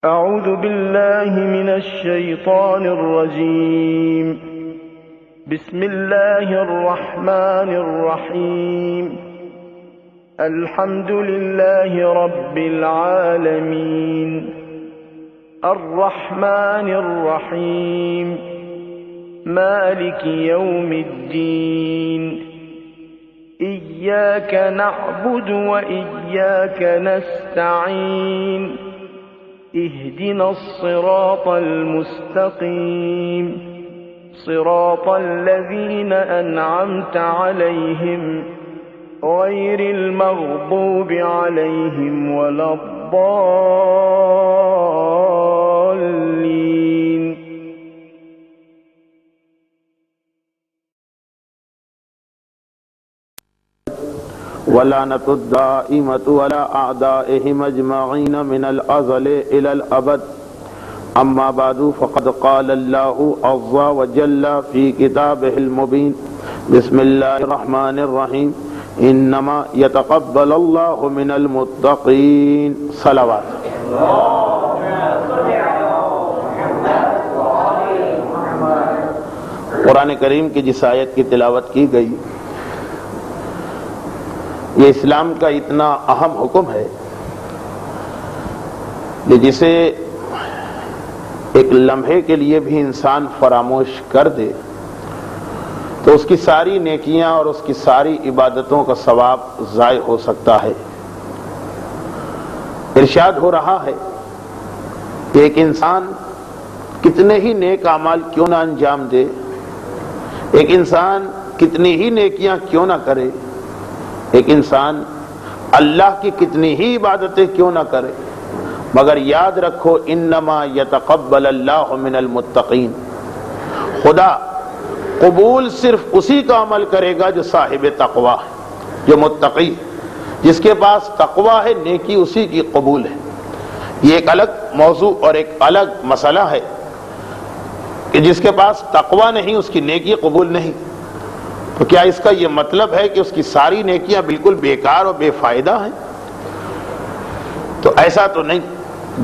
أعوذ بالله من الشيطان الرجيم. بسم الله الرحمن الرحيم. الحمد لله رب العالمين الرحمن الرحيم مالك يوم الدين إياك نعبد وإياك نستعين اهدنا الصراط المستقيم صراط الذين أنعمت عليهم غير المغضوب عليهم ولا الضالين. ولعنة الدائمة ولا أعدائهم أجمعين من الأزل إلى الأبد. أما بعد فقد قال الله عز وجل في كتابه المبين بسم الله الرحمن الرحيم إنما يتقبل الله من المتقين. صلوات. قرآن کریم کی جس آیت کی تلاوت کی گئی یہ اسلام کا اتنا اہم حکم ہے کہ جسے ایک لمحے کے لیے بھی انسان فراموش کر دے تو اس کی ساری نیکیاں اور اس کی ساری عبادتوں کا ثواب ضائع ہو سکتا ہے. ارشاد ہو رہا ہے کہ ایک انسان کتنے ہی نیک اعمال کیوں نہ انجام دے، ایک انسان کتنی ہی نیکیاں کیوں نہ کرے، ایک انسان اللہ کی کتنی ہی عبادتیں کیوں نہ کرے، مگر یاد رکھو انما یتقبل اللہ من المتقین، خدا قبول صرف اسی کا عمل کرے گا جو صاحب تقوی ہے، جو متقی، جس کے پاس تقوی ہے، نیکی اسی کی قبول ہے. یہ ایک الگ موضوع اور ایک الگ مسئلہ ہے کہ جس کے پاس تقوی نہیں اس کی نیکی قبول نہیں. تو کیا اس کا یہ مطلب ہے کہ اس کی ساری نیکیاں بالکل بیکار اور بے فائدہ ہیں؟ تو ایسا تو نہیں.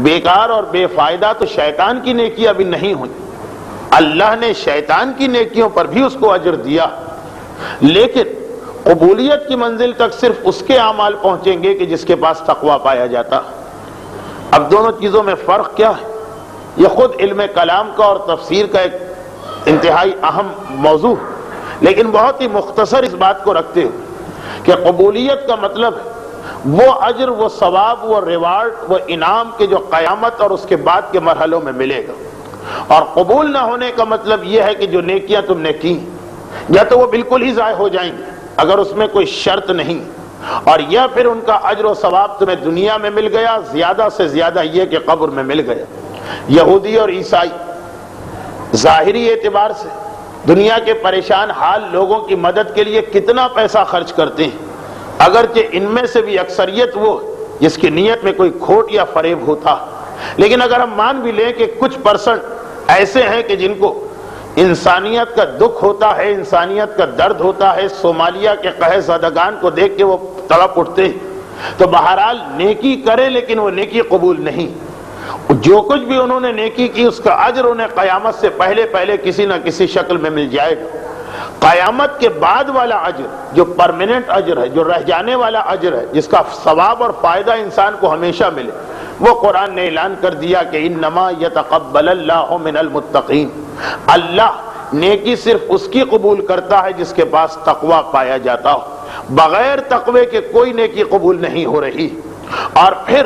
بیکار اور بے فائدہ تو شیطان کی نیکیاں بھی نہیں ہوئی. اللہ نے شیطان کی نیکیوں پر بھی اس کو اجر دیا، لیکن قبولیت کی منزل تک صرف اس کے اعمال پہنچیں گے کہ جس کے پاس تقوی پایا جاتا. اب دونوں چیزوں میں فرق کیا ہے؟ یہ خود علم کلام کا اور تفسیر کا ایک انتہائی اہم موضوع، لیکن بہت ہی مختصر اس بات کو رکھتے ہوئے کہ قبولیت کا مطلب ہے وہ اجر، وہ ثواب، وہ ریوارڈ، وہ انعام کے جو قیامت اور اس کے بعد کے مرحلوں میں ملے گا. اور قبول نہ ہونے کا مطلب یہ ہے کہ جو نیکیاں تم نے کی یا تو وہ بالکل ہی ضائع ہو جائیں گی اگر اس میں کوئی شرط نہیں، اور یا پھر ان کا اجر و ثواب تمہیں دنیا میں مل گیا، زیادہ سے زیادہ یہ کہ قبر میں مل گیا. یہودی اور عیسائی ظاہری اعتبار سے دنیا کے پریشان حال لوگوں کی مدد کے لیے کتنا پیسہ خرچ کرتے ہیں، اگرچہ ان میں سے بھی اکثریت وہ جس کی نیت میں کوئی کھوٹ یا فریب ہوتا. لیکن اگر ہم مان بھی لیں کہ کچھ پرسنٹ ایسے ہیں کہ جن کو انسانیت کا دکھ ہوتا ہے، انسانیت کا درد ہوتا ہے، صومالیہ کے قحط زدگان کو دیکھ کے وہ تڑپ اٹھتے ہیں، تو بہرحال نیکی کرے لیکن وہ نیکی قبول نہیں. جو کچھ بھی انہوں نے نیکی کی اس کا اجر انہیں قیامت سے پہلے کسی نہ کسی شکل میں مل جائے گا. قیامت کے بعد والا اجر جو پرماننٹ اجر ہے، جو رہ جانے والا اجر ہے، جس کا ثواب اور فائدہ انسان کو ہمیشہ ملے، وہ قرآن نے اعلان کر دیا کہ انما یتقبل اللہ من المتقین. اللہ نیکی صرف اس کی قبول کرتا ہے جس کے پاس تقوی پایا جاتا ہو. بغیر تقوی کے کوئی نیکی قبول نہیں ہو رہی. اور پھر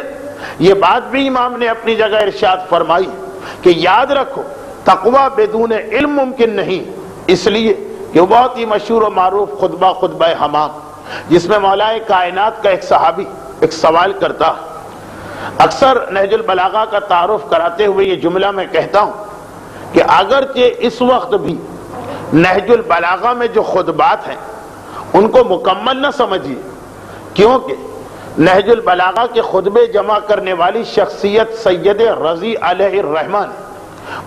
یہ بات بھی امام نے اپنی جگہ ارشاد فرمائی کہ یاد رکھو تقوی بدون علم ممکن نہیں، اس لیے کہ وہ بہت ہی مشہور و معروف خطبہ حمام جس میں مولا کائنات کا ایک صحابی ایک سوال کرتا ہے. اکثر نہج البلاغہ کا تعارف کراتے ہوئے یہ جملہ میں کہتا ہوں کہ اگرچہ اس وقت بھی نہج البلاغہ میں جو خطبات ہیں ان کو مکمل نہ سمجھیے، کیونکہ نہج البلاغہ کے خطبے جمع کرنے والی شخصیت سید رضی علیہ الرحمن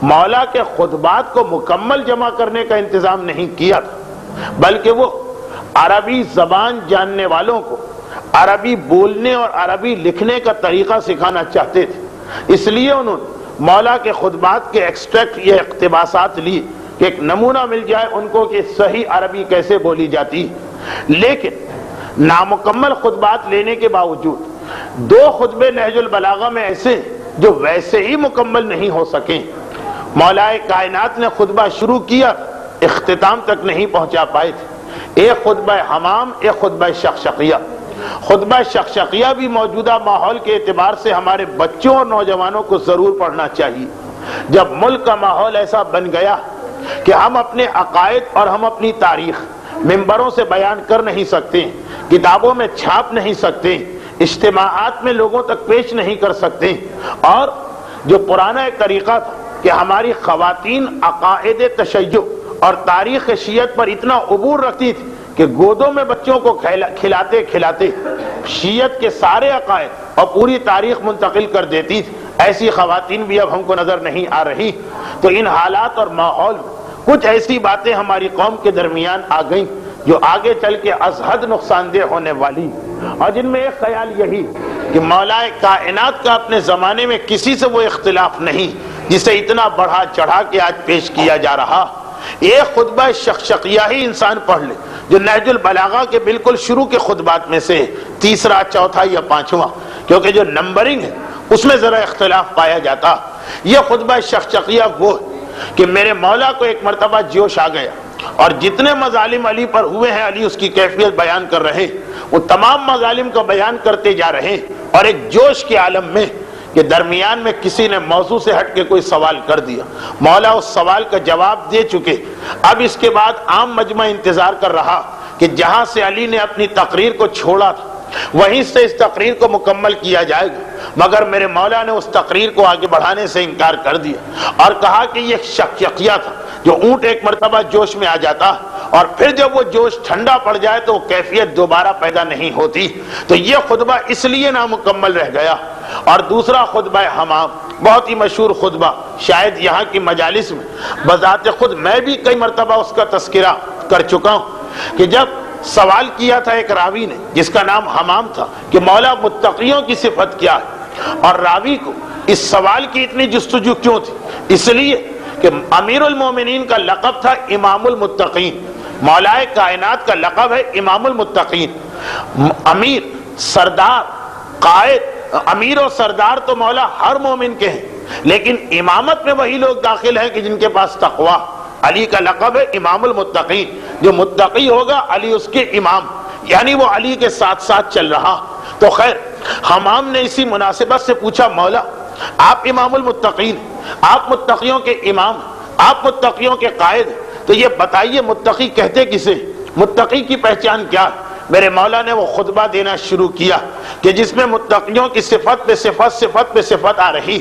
مولا کے خطبات کو مکمل جمع کرنے کا انتظام نہیں کیا تھا، بلکہ وہ عربی زبان جاننے والوں کو عربی بولنے اور عربی لکھنے کا طریقہ سکھانا چاہتے تھے. اس لیے انہوں نے مولا کے خطبات کے ایکسٹریکٹ یا اقتباسات لیے کہ ایک نمونہ مل جائے ان کو کہ صحیح عربی کیسے بولی جاتی. لیکن نامکمل خطبات لینے کے باوجود 2 خطبے نہج البلاغہ میں ایسے جو ویسے ہی مکمل نہیں ہو سکیں. مولا کائنات نے خطبہ شروع کیا، اختتام تک نہیں پہنچا پائے تھے. ایک خطبہ حمام، ایک خطبہ شقشقیہ. خطبہ شقشقیہ بھی موجودہ ماحول کے اعتبار سے ہمارے بچوں اور نوجوانوں کو ضرور پڑھنا چاہیے. جب ملک کا ماحول ایسا بن گیا کہ ہم اپنے عقائد اور ہم اپنی تاریخ ممبروں سے بیان کر نہیں سکتے، کتابوں میں چھاپ نہیں سکتے، اجتماعات میں لوگوں تک پیش نہیں کر سکتے، اور جو پرانا ایک طریقہ تھا کہ ہماری خواتین عقائد تشیع اور تاریخ شیعت پر اتنا عبور رکھتی تھی کہ گودوں میں بچوں کو کھلاتے کھلاتے شیعت کے سارے عقائد اور پوری تاریخ منتقل کر دیتی تھی، ایسی خواتین بھی اب ہم کو نظر نہیں آ رہی. تو ان حالات اور ماحول میں کچھ ایسی باتیں ہماری قوم کے درمیان آ گئیں جو آگے چل کے از حد نقصان دہ ہونے والی، اور جن میں ایک خیال یہی کہ مولا کائنات کا اپنے زمانے میں کسی سے وہ اختلاف نہیں جسے اتنا بڑھا چڑھا کے آج پیش کیا جا رہا. ایک خطبہ شقشقیہ ہی انسان پڑھ لے جو نہج البلاغہ کے بالکل شروع کے خطبات میں سے تیسرا، چوتھا یا پانچواں، کیونکہ جو نمبرنگ ہے اس میں ذرا اختلاف پایا جاتا. یہ خطبہ شقشقیہ وہ ہے کہ میرے مولا کو ایک مرتبہ جوش آ گیا اور جتنے مظالم علی پر ہوئے ہیں علی اس کی کیفیت بیان کر رہے، وہ تمام مظالم کا بیان کرتے جا رہے، اور ایک جوش کے عالم میں کہ درمیان میں کسی نے موضوع سے ہٹ کے کوئی سوال کر دیا. مولا اس سوال کا جواب دے چکے، اب اس کے بعد عام مجمع انتظار کر رہا کہ جہاں سے علی نے اپنی تقریر کو چھوڑا تھا وہیں سے اس تقریر کو مکمل کیا جائے گا. مگر میرے مولا نے اس تقریر کو آگے بڑھانے سے انکار کر دیا اور کہا کہ یہ شقشقیہ تھا جو اونٹ ایک مرتبہ جوش میں آ جاتا اور پھر جب وہ جوش ٹھنڈا پڑ جائے تو وہ کیفیت دوبارہ پیدا نہیں ہوتی. تو یہ خطبہ اس لیے نامکمل رہ گیا. اور دوسرا خطبہ حمام، بہت ہی مشہور خطبہ، شاید یہاں کی مجالس میں بذات خود میں بھی کئی مرتبہ اس کا تذکرہ کر چکا ہوں کہ جب سوال کیا تھا ایک راوی نے جس کا نام حمام تھا کہ مولا متقیوں کی صفت کیا ہے، اور راوی کو اس سوال کی اتنی جستجو کیوں تھی؟ اس لیے کہ امیر المومنین کا لقب تھا امام المتقین، مولا کائنات کا لقب ہے امام المتقین. امیر، سردار، قائد، امیر و سردار تو مولا ہر مومن کے ہیں، لیکن امامت میں وہی لوگ داخل ہیں کہ جن کے پاس تقویٰ. علی کا لقب ہے امام المتقین، جو متقی ہوگا علی اس کے امام، یعنی وہ علی کے ساتھ ساتھ چل رہا. تو خیر، حمام نے اسی مناسبت سے پوچھا مولا آپ امام المتقین، آپ متقیوں کے امام، آپ متقیوں کے قائد، تو یہ بتائیے متقی کہتے کسے، متقی کی پہچان کیا؟ میرے مولا نے وہ خطبہ دینا شروع کیا کہ جس میں متقیوں کی صفت پہ صفت، صفت پہ صفت آ رہی،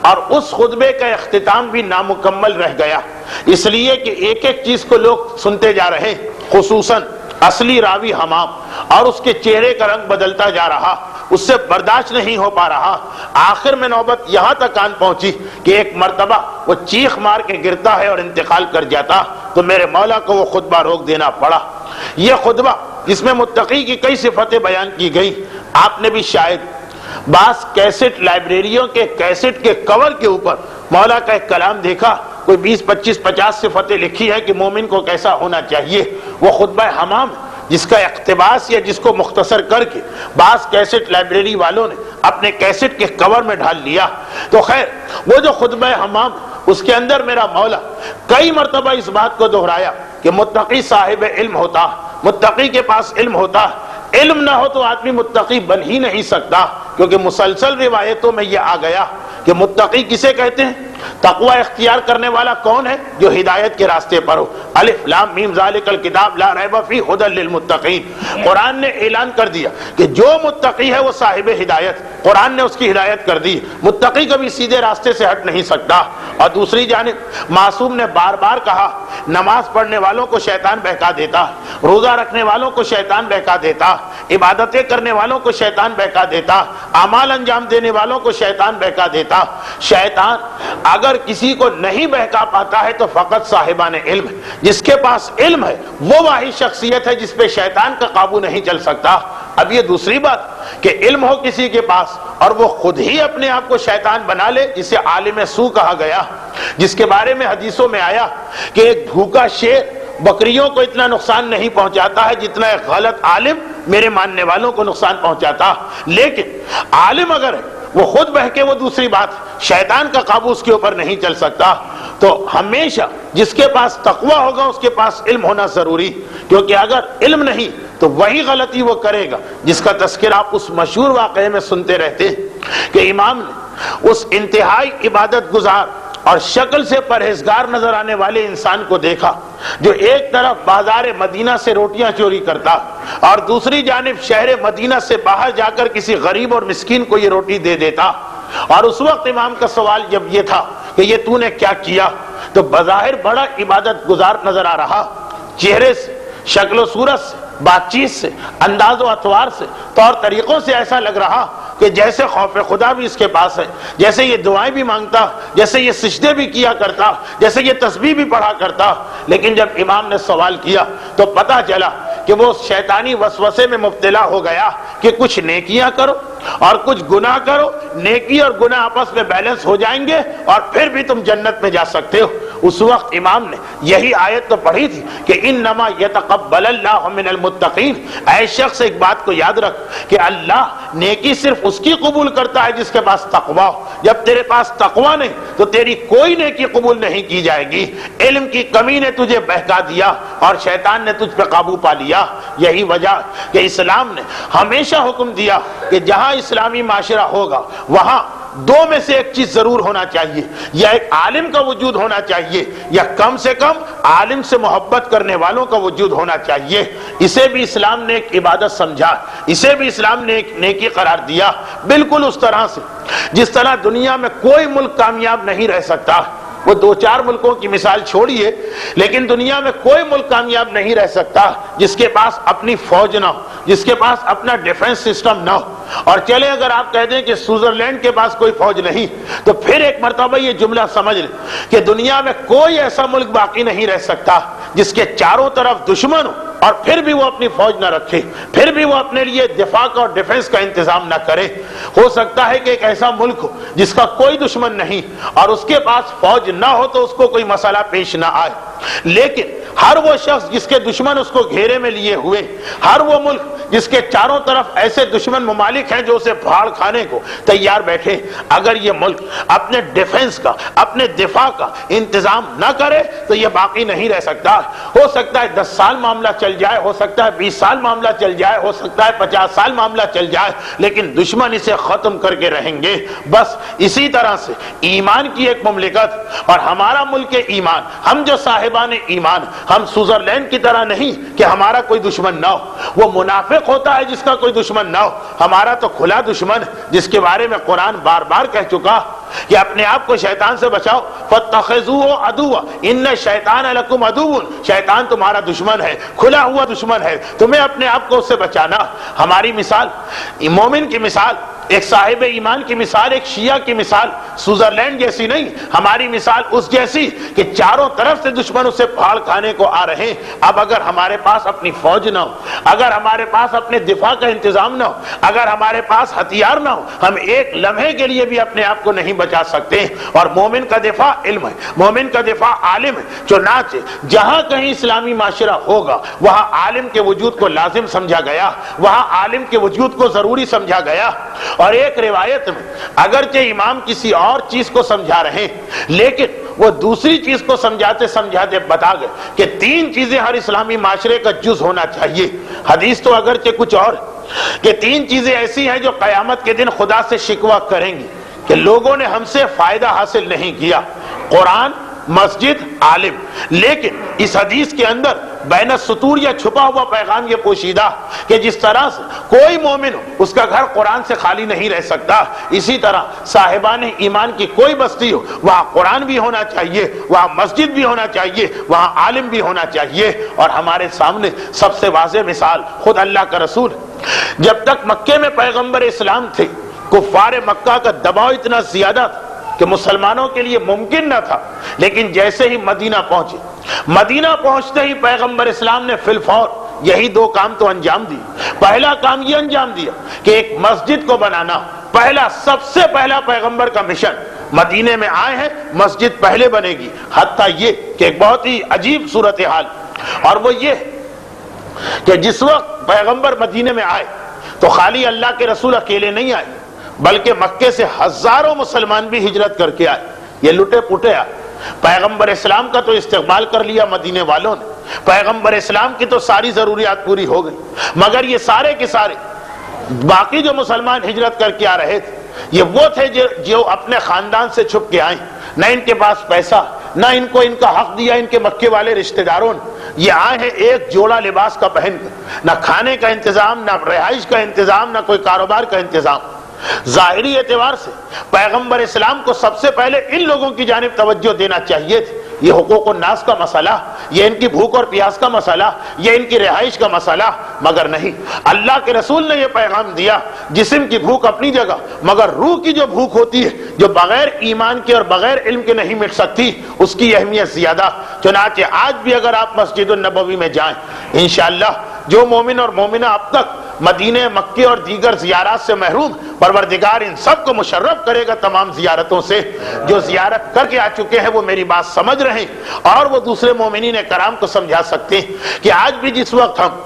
اور اس خطبے کا اختتام بھی نامکمل رہ گیا اس لیے کہ ایک ایک چیز کو لوگ سنتے جا رہے، خصوصاً اصلی راوی حمام، اور اس کے چہرے کا رنگ بدلتا جا رہا، اس سے برداشت نہیں ہو پا رہا. آخر میں نوبت یہاں تک آن پہنچی کہ ایک مرتبہ وہ چیخ مار کے گرتا ہے اور انتقال کر جاتا، تو میرے مولا کو وہ خطبہ روک دینا پڑا. یہ خطبہ جس میں متقی کی کئی صفتیں بیان کی گئی، آپ نے بھی شاید بعض کیسٹ لائبریریوں کے کیسٹ کے کور کے اوپر مولا کا ایک کلام دیکھا، کوئی 20 25 50 صفتیں لکھی ہے کہ مومن کو کیسا ہونا چاہیے. وہ خطبہ حمام جس کا اقتباس یا جس کو مختصر کر کے بعض کیسٹ لائبریری والوں نے اپنے کیسٹ کے کور میں ڈال لیا. تو خیر، وہ جو خطبہ حمام، اس کے اندر میرا مولا کئی مرتبہ اس بات کو دہرایا کہ متقی صاحب علم ہوتا، متقی کے پاس علم ہوتا، علم نہ ہو تو آدمی متقی بن ہی نہیں سکتا. کیونکہ مسلسل روایتوں میں یہ آ گیا کہ متقی کسے کہتے ہیں؟ تقوی اختیار کرنے والا کون ہے؟ جو ہدایت کے راستے پر ہو. الف لام میم ذالک الکتاب لا ریب فیہ ھدی للمتقین. قرآن نے اعلان کر دیا کہ جو متقی ہے وہ صاحب ہدایت، قرآن نے اس کی ہدایت کر دی. متقی کبھی سیدھے راستے سے ہٹ نہیں سکتا. اور دوسری جانب معصوم نے بار بار کہا نماز پڑھنے والوں کو شیطان بہکا دیتا، روزہ رکھنے والوں کو شیطان بہکا دیتا، عبادتیں کرنے والوں کو شیطان بہکا دیتا، اعمال انجام دینے والوں کو شیطان بہکا دیتا. شیطان اگر کسی کو نہیں بہکا پاتا ہے تو فقط صاحبان علم، جس کے پاس علم ہے وہ واحد شخصیت ہے جس پہ شیطان کا قابو نہیں چل سکتا. اب یہ دوسری بات کہ علم ہو کسی کے پاس اور وہ خود ہی اپنے آپ کو شیطان بنا لے، جسے عالم سو کہا گیا، جس کے بارے میں حدیثوں میں آیا کہ ایک بھوکا شیر بکریوں کو اتنا نقصان نہیں پہنچاتا ہے جتنا ایک غلط عالم میرے ماننے والوں کو نقصان پہنچاتا. لیکن عالم اگر ہے وہ خود بہکے وہ دوسری بات، شیطان کا قابو اس کے اوپر نہیں چل سکتا. تو ہمیشہ جس کے پاس تقوی ہوگا اس کے پاس علم ہونا ضروری، کیونکہ اگر علم نہیں تو وہی غلطی وہ کرے گا جس کا تذکرہ آپ اس مشہور واقعے میں سنتے رہتے ہیں کہ امام نے اس انتہائی عبادت گزار اور شکل سے پرہیزگار نظر آنے والے انسان کو دیکھا جو ایک طرف بازار مدینہ سے روٹیاں چوری کرتا اور دوسری جانب شہر مدینہ سے باہر جا کر کسی غریب اور مسکین کو یہ روٹی دے دیتا. اور اس وقت امام کا سوال جب یہ تھا کہ یہ تو نے کیا کیا، تو بظاہر بڑا عبادت گزار نظر آ رہا، چہرے سے، شکل و صورت سے، بات چیت سے، انداز و اطوار سے، طور طریقوں سے ایسا لگ رہا کہ جیسے خوف خدا بھی اس کے پاس ہے، جیسے یہ دعائیں بھی مانگتا، جیسے یہ سجدے بھی کیا کرتا، جیسے یہ تسبیح بھی پڑھا کرتا. لیکن جب امام نے سوال کیا تو پتہ چلا کہ وہ شیطانی وسوسے میں مبتلا ہو گیا کہ کچھ نیکیاں کرو اور کچھ گناہ کرو، نیکی اور گناہ آپس میں بیلنس ہو جائیں گے اور پھر بھی تم جنت میں جا سکتے ہو. اس وقت امام نے یہی آیت تو پڑھی تھی کہ انما یتقبل اللہ من المتقین. اے شخص ایک بات کو یاد رکھ کہ اللہ نیکی صرف اس کی قبول کرتا ہے جس کے پاس تقوی ہو. جب تیرے پاس تقوی نہیں تو تیری کوئی نیکی قبول نہیں کی جائے گی. علم کی کمی نے تجھے بہکا دیا اور شیطان نے تجھ پہ قابو پا لیا. یہی وجہ کہ اسلام نے ہمیشہ حکم دیا کہ جہاں اسلامی معاشرہ ہوگا وہاں دو میں سے ایک چیز ضرور ہونا چاہیے، یا ایک عالم کا وجود ہونا چاہیے یا کم سے کم عالم سے محبت کرنے والوں کا وجود ہونا چاہیے. اسے بھی اسلام نے ایک عبادت سمجھا، اسے بھی اسلام نے ایک نیکی قرار دیا، بالکل اس طرح سے جس طرح دنیا میں کوئی ملک کامیاب نہیں رہ سکتا. وہ دو چار ملکوں کی مثال چھوڑیے، لیکن دنیا میں کوئی ملک کامیاب نہیں رہ سکتا جس کے پاس اپنی فوج نہ ہو، جس کے پاس اپنا ڈیفنس سسٹم نہ ہو. اور چلے اگر آپ کہہ دیں کہ سوئٹزرلینڈ کے پاس کوئی فوج نہیں، تو پھر ایک مرتبہ یہ جملہ سمجھ لیں کہ دنیا میں کوئی ایسا ملک باقی نہیں رہ سکتا جس کے چاروں طرف دشمن ہو اور پھر بھی وہ اپنی فوج نہ رکھے، پھر بھی وہ اپنے لیے دفاع کا اور ڈیفنس کا انتظام نہ کرے. ہو سکتا ہے کہ ایک ایسا ملک ہو جس کا کوئی دشمن نہیں اور اس کے پاس فوج نہ ہو تو اس کو کوئی مسئلہ پیش نہ آئے، لیکن ہر وہ شخص جس کے دشمن اس کو گھیرے میں لیے ہوئے، ہر وہ ملک جس کے چاروں طرف ایسے دشمن ممالک ہیں جو اسے پھاڑ کھانے کو تیار بیٹھے، اگر یہ ملک اپنے ڈیفنس کا، اپنے دفاع کا انتظام نہ کرے تو یہ باقی نہیں رہ سکتا. ہو سکتا ہے 10 سال معاملہ چل جائے، ہو سکتا ہے 20 سال معاملہ چل جائے، ہو سکتا ہے 50 سال معاملہ چل جائے، لیکن دشمن اسے ختم کر کے رہیں گے. بس اسی طرح سے ایمان کی ایک مملکت اور ہمارا ملک ایمان، ہم جو صاحبان ایمان، ہم سوئٹزرلینڈ کی طرح نہیں کہ ہمارا کوئی دشمن نہ ہو. وہ منافق ہوتا ہے جس کا کوئی دشمن نہ ہو، ہمارا تو کھلا دشمن جس کے بارے میں قرآن بار بار کہہ چکا کہ اپنے آپ کو شیطان سے بچاؤ. فَاتَّخِذُوهُ عَدُوًّا إِنَّ الشَّيْطَانَ لَكُمْ عَدُوٌّ. شیطان تمہارا دشمن ہے، کھلا ہوا دشمن ہے، تمہیں اپنے آپ کو اس سے بچانا. ہماری مثال، مومن کی مثال، ایک صاحب ایمان کی مثال، ایک شیعہ کی مثال سوئٹزرلینڈ جیسی نہیں، ہماری مثال اس جیسی کہ چاروں طرف سے دشمن اسے پھاڑ کھانے کو آ رہے ہیں. اب اگر ہمارے پاس اپنی فوج نہ ہو، اگر ہمارے پاس اپنے دفاع کا انتظام نہ ہو، اگر ہمارے پاس ہتھیار نہ ہو، ہم ایک لمحے کے لیے بھی اپنے آپ کو نہیں بچا سکتے. اور مومن کا دفاع علم ہے، مومن کا دفاع عالم ہے. چنانچہ جہاں کہیں اسلامی معاشرہ ہوگا وہاں عالم کے وجود کو لازم سمجھا گیا، وہاں عالم کے وجود کو ضروری سمجھا گیا. اور ایک روایت میں اگرچہ امام کسی اور چیز کو سمجھا رہے لیکن وہ دوسری چیز کو سمجھاتے سمجھاتے بتا گئے کہ 3 چیزیں ہر اسلامی معاشرے کا جز ہونا چاہیے. حدیث تو اگرچہ کچھ اور کہ 3 چیزیں ایسی ہیں جو قیامت کے دن خدا سے شکوہ کریں گی کہ لوگوں نے ہم سے فائدہ حاصل نہیں کیا: قرآن، مسجد، عالم. لیکن اس حدیث کے اندر بین السطور یا چھپا ہوا پیغام یہ پوشیدہ کہ جس طرح سے کوئی مومن ہو اس کا گھر قرآن سے خالی نہیں رہ سکتا، اسی طرح صاحبان ایمان کی کوئی بستی ہو وہاں قرآن بھی ہونا چاہیے، وہاں مسجد بھی ہونا چاہیے، وہاں عالم بھی ہونا چاہیے. اور ہمارے سامنے سب سے واضح مثال خود اللہ کا رسول. جب تک مکے میں پیغمبر اسلام تھے کفار مکہ کا دباؤ اتنا زیادہ تھا کہ مسلمانوں کے لیے ممکن نہ تھا. لیکن جیسے ہی مدینہ پہنچے، مدینہ پہنچتے ہی پیغمبر اسلام نے فی الفور یہی دو کام تو انجام دی۔ پہلا کام یہ انجام دیا کہ ایک مسجد کو بنانا، سب سے پہلا پیغمبر کا مشن، مدینے میں آئے ہیں مسجد پہلے بنے گی، حتیٰ یہ کہ ایک بہت ہی عجیب صورتحال، اور وہ یہ کہ جس وقت پیغمبر مدینے میں آئے تو خالی اللہ کے رسول اکیلے نہیں آئے، بلکہ مکے سے ہزاروں مسلمان بھی ہجرت کر کے آئے، یہ لٹے پٹے آئے۔ پیغمبر اسلام کا تو استقبال کر لیا مدینے والوں نے، پیغمبر اسلام کی تو ساری ضروریات پوری ہو گئی، مگر یہ سارے کے سارے باقی جو مسلمان ہجرت کر کے آ رہے تھے، یہ وہ تھے جو اپنے خاندان سے چھپ کے آئے، نہ ان کے پاس پیسہ، نہ ان کو ان کا حق دیا ان کے مکے والے رشتہ داروں نے، یہ آئے ہیں ایک جوڑا لباس کا پہن کر، نہ کھانے کا انتظام، نہ رہائش کا انتظام، نہ کوئی کاروبار کا انتظام۔ ظاہری اعتبار سے پیغمبر اسلام کو سب سے پہلے ان لوگوں کی جانب توجہ دینا چاہیے تھی، یہ حقوق الناس کا مسئلہ، یہ ان کی بھوک اور پیاس کا مسئلہ، یہ ان کی رہائش کا مسئلہ، مگر نہیں، اللہ کے رسول نے یہ پیغام دیا، جسم کی بھوک اپنی جگہ، مگر روح کی جو بھوک ہوتی ہے، جو بغیر ایمان کے اور بغیر علم کے نہیں مٹ سکتی، اس کی اہمیت زیادہ۔ چنانچہ آج بھی اگر آپ مسجد النبوی میں جائیں، انشاءاللہ جو مومن اور مومنہ اب تک مدینہ، مکے اور دیگر زیارات سے محروم، پروردگار ان سب کو مشرف کرے گا تمام زیارتوں سے۔ جو زیارت کر کے آ چکے ہیں وہ میری بات سمجھ رہے ہیں، اور وہ دوسرے مومنین کرام کو سمجھا سکتے ہیں کہ آج بھی جس وقت ہم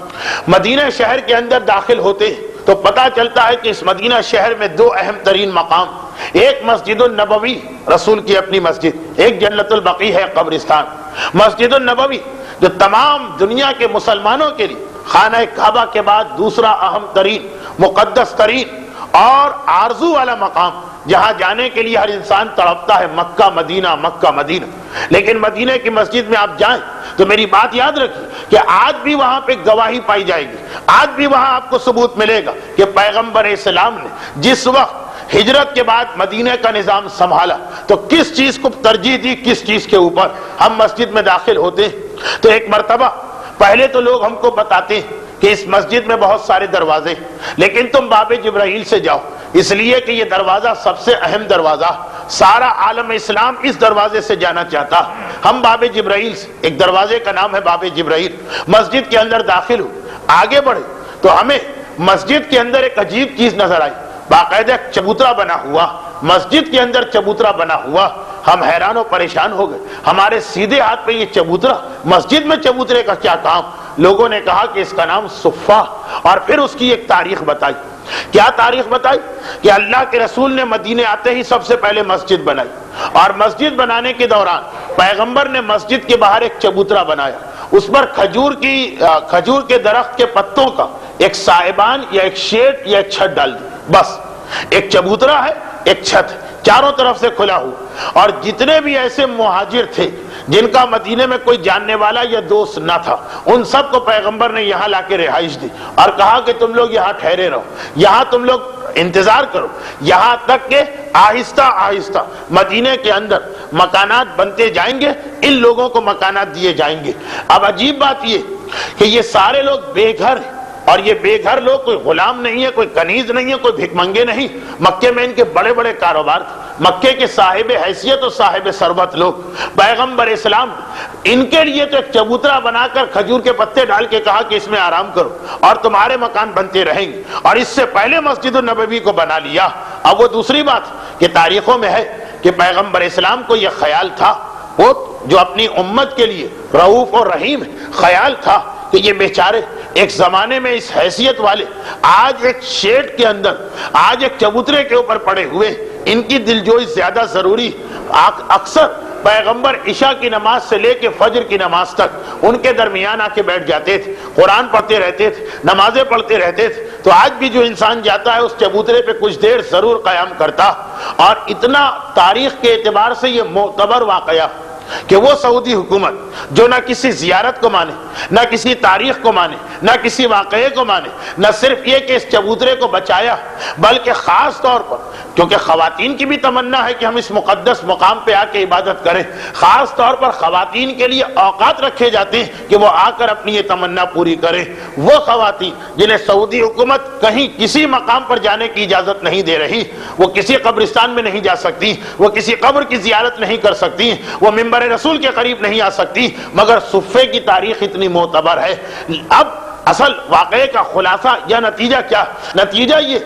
مدینہ شہر کے اندر داخل ہوتے ہیں تو پتہ چلتا ہے کہ اس مدینہ شہر میں دو اہم ترین مقام، ایک مسجد النبوی رسول کی اپنی مسجد، ایک جنت البقیع ہے قبرستان۔ مسجد النبوی جو تمام دنیا کے مسلمانوں کے لیے خانہ کعبہ کے بعد دوسرا اہم ترین، مقدس ترین اور آرزو والا مقام، جہاں جانے کے لیے ہر انسان تڑپتا ہے، مکہ مدینہ مکہ مدینہ۔ لیکن مدینہ کی مسجد میں آپ جائیں تو میری بات یاد رکھیے کہ آج بھی وہاں پہ گواہی پائی جائے گی، آج بھی وہاں آپ کو ثبوت ملے گا کہ پیغمبر اسلام نے جس وقت ہجرت کے بعد مدینہ کا نظام سنبھالا تو کس چیز کو ترجیح دی، کس چیز کے اوپر۔ ہم مسجد میں داخل ہوتے ہیں تو ایک مرتبہ پہلے تو لوگ ہم کو بتاتے ہیں کہ اس مسجد میں بہت سارے دروازے، لیکن تم باب جبرائیل سے جاؤ، اس لیے کہ یہ دروازہ سب سے اہم دروازہ، سارا عالم اسلام اس دروازے سے جانا چاہتا۔ ہم باب جبرائیل سے، ایک دروازے کا نام ہے باب جبرائیل، مسجد کے اندر داخل ہو، آگے بڑھے تو ہمیں مسجد کے اندر ایک عجیب چیز نظر آئی، باقاعدہ ایک چبوترا بنا ہوا، مسجد کے اندر چبوترا بنا ہوا۔ ہم حیران و پریشان ہو گئے، ہمارے سیدھے ہاتھ پہ یہ چبوترا، مسجد میں چبوترے کا کیا کام؟ لوگوں نے کہا کہ اس کا نام صفہ، اور پھر اس کی ایک تاریخ بتائی۔ کیا تاریخ بتائی؟ کہ اللہ کے رسول نے مدینے آتے ہی سب سے پہلے مسجد بنائی، اور مسجد بنانے کے دوران پیغمبر نے مسجد کے باہر ایک چبوترا بنایا، اس پر کھجور کے درخت کے پتوں کا ایک سائبان یا ایک شیڈ یا ایک چھت ڈال دی، بس ایک چبوترا ہے، ایک چھت چاروں طرف سے کھلا ہوا، اور جتنے بھی ایسے مہاجر تھے جن کا مدینے میں کوئی جاننے والا یا دوست نہ تھا، ان سب کو پیغمبر نے یہاں لا کے رہائش دی، اور کہا کہ تم لوگ یہاں ٹھہرے رہو، یہاں تم لوگ انتظار کرو، یہاں تک کہ آہستہ آہستہ مدینے کے اندر مکانات بنتے جائیں گے، ان لوگوں کو مکانات دیے جائیں گے۔ اب عجیب بات یہ کہ یہ سارے لوگ بے گھر ہیں، اور یہ بے گھر لوگ کوئی غلام نہیں ہے، کوئی کنیز نہیں ہے، کوئی بھک منگے نہیں، مکے میں ان کے بڑے بڑے کاروبار تھے، مکے کے صاحب حیثیت اور صاحب ثروت لوگ۔ پیغمبر اسلام ان کے لیے تو ایک چبوترا بنا کر کھجور کے پتے ڈال کے کہا کہ اس میں آرام کرو اور تمہارے مکان بنتے رہیں گے، اور اس سے پہلے مسجد النبوی کو بنا لیا۔ اب وہ دوسری بات کہ تاریخوں میں ہے کہ پیغمبر اسلام کو یہ خیال تھا، وہ جو اپنی امت کے لیے رؤوف اور رحیم خیال تھا کہ یہ بیچارے ایک زمانے میں اس حیثیت والے آج ایک شیڈ کے اندر، آج ایک چبوترے کے اوپر پڑے ہوئے، ان کی دلجوئی زیادہ ضروری۔ اکثر پیغمبر عشاء کی نماز سے لے کے فجر کی نماز تک ان کے درمیان آ کے بیٹھ جاتے تھے، قرآن پڑھتے رہتے تھے، نمازیں پڑھتے رہتے تھے۔ تو آج بھی جو انسان جاتا ہے اس چبوترے پہ کچھ دیر ضرور قیام کرتا، اور اتنا تاریخ کے اعتبار سے یہ معتبر واقعہ کہ وہ سعودی حکومت جو نہ کسی زیارت کو مانے، نہ کسی تاریخ کو مانے، نہ کسی واقعے کو مانے، نہ صرف یہ کہ اس چبوترے کو بچایا، بلکہ خاص طور پر کیونکہ خواتین کی بھی تمنا ہے کہ ہم اس مقدس مقام پہ آ کے عبادت کریں، خاص طور پر خواتین کے لیے اوقات رکھے جاتے ہیں کہ وہ آ کر اپنی یہ تمنا پوری کریں۔ وہ خواتین جنہیں سعودی حکومت کہیں کسی مقام پر جانے کی اجازت نہیں دے رہی، وہ کسی قبرستان میں نہیں جا سکتی، وہ کسی قبر کی زیارت نہیں کر سکتی، وہ ممبر رسول کے قریب نہیں آ سکتی، مگر صفے کی تاریخ اتنی معتبر ہے۔ اب اصل واقعے کا خلاصہ یا نتیجہ کیا؟ نتیجہ یہ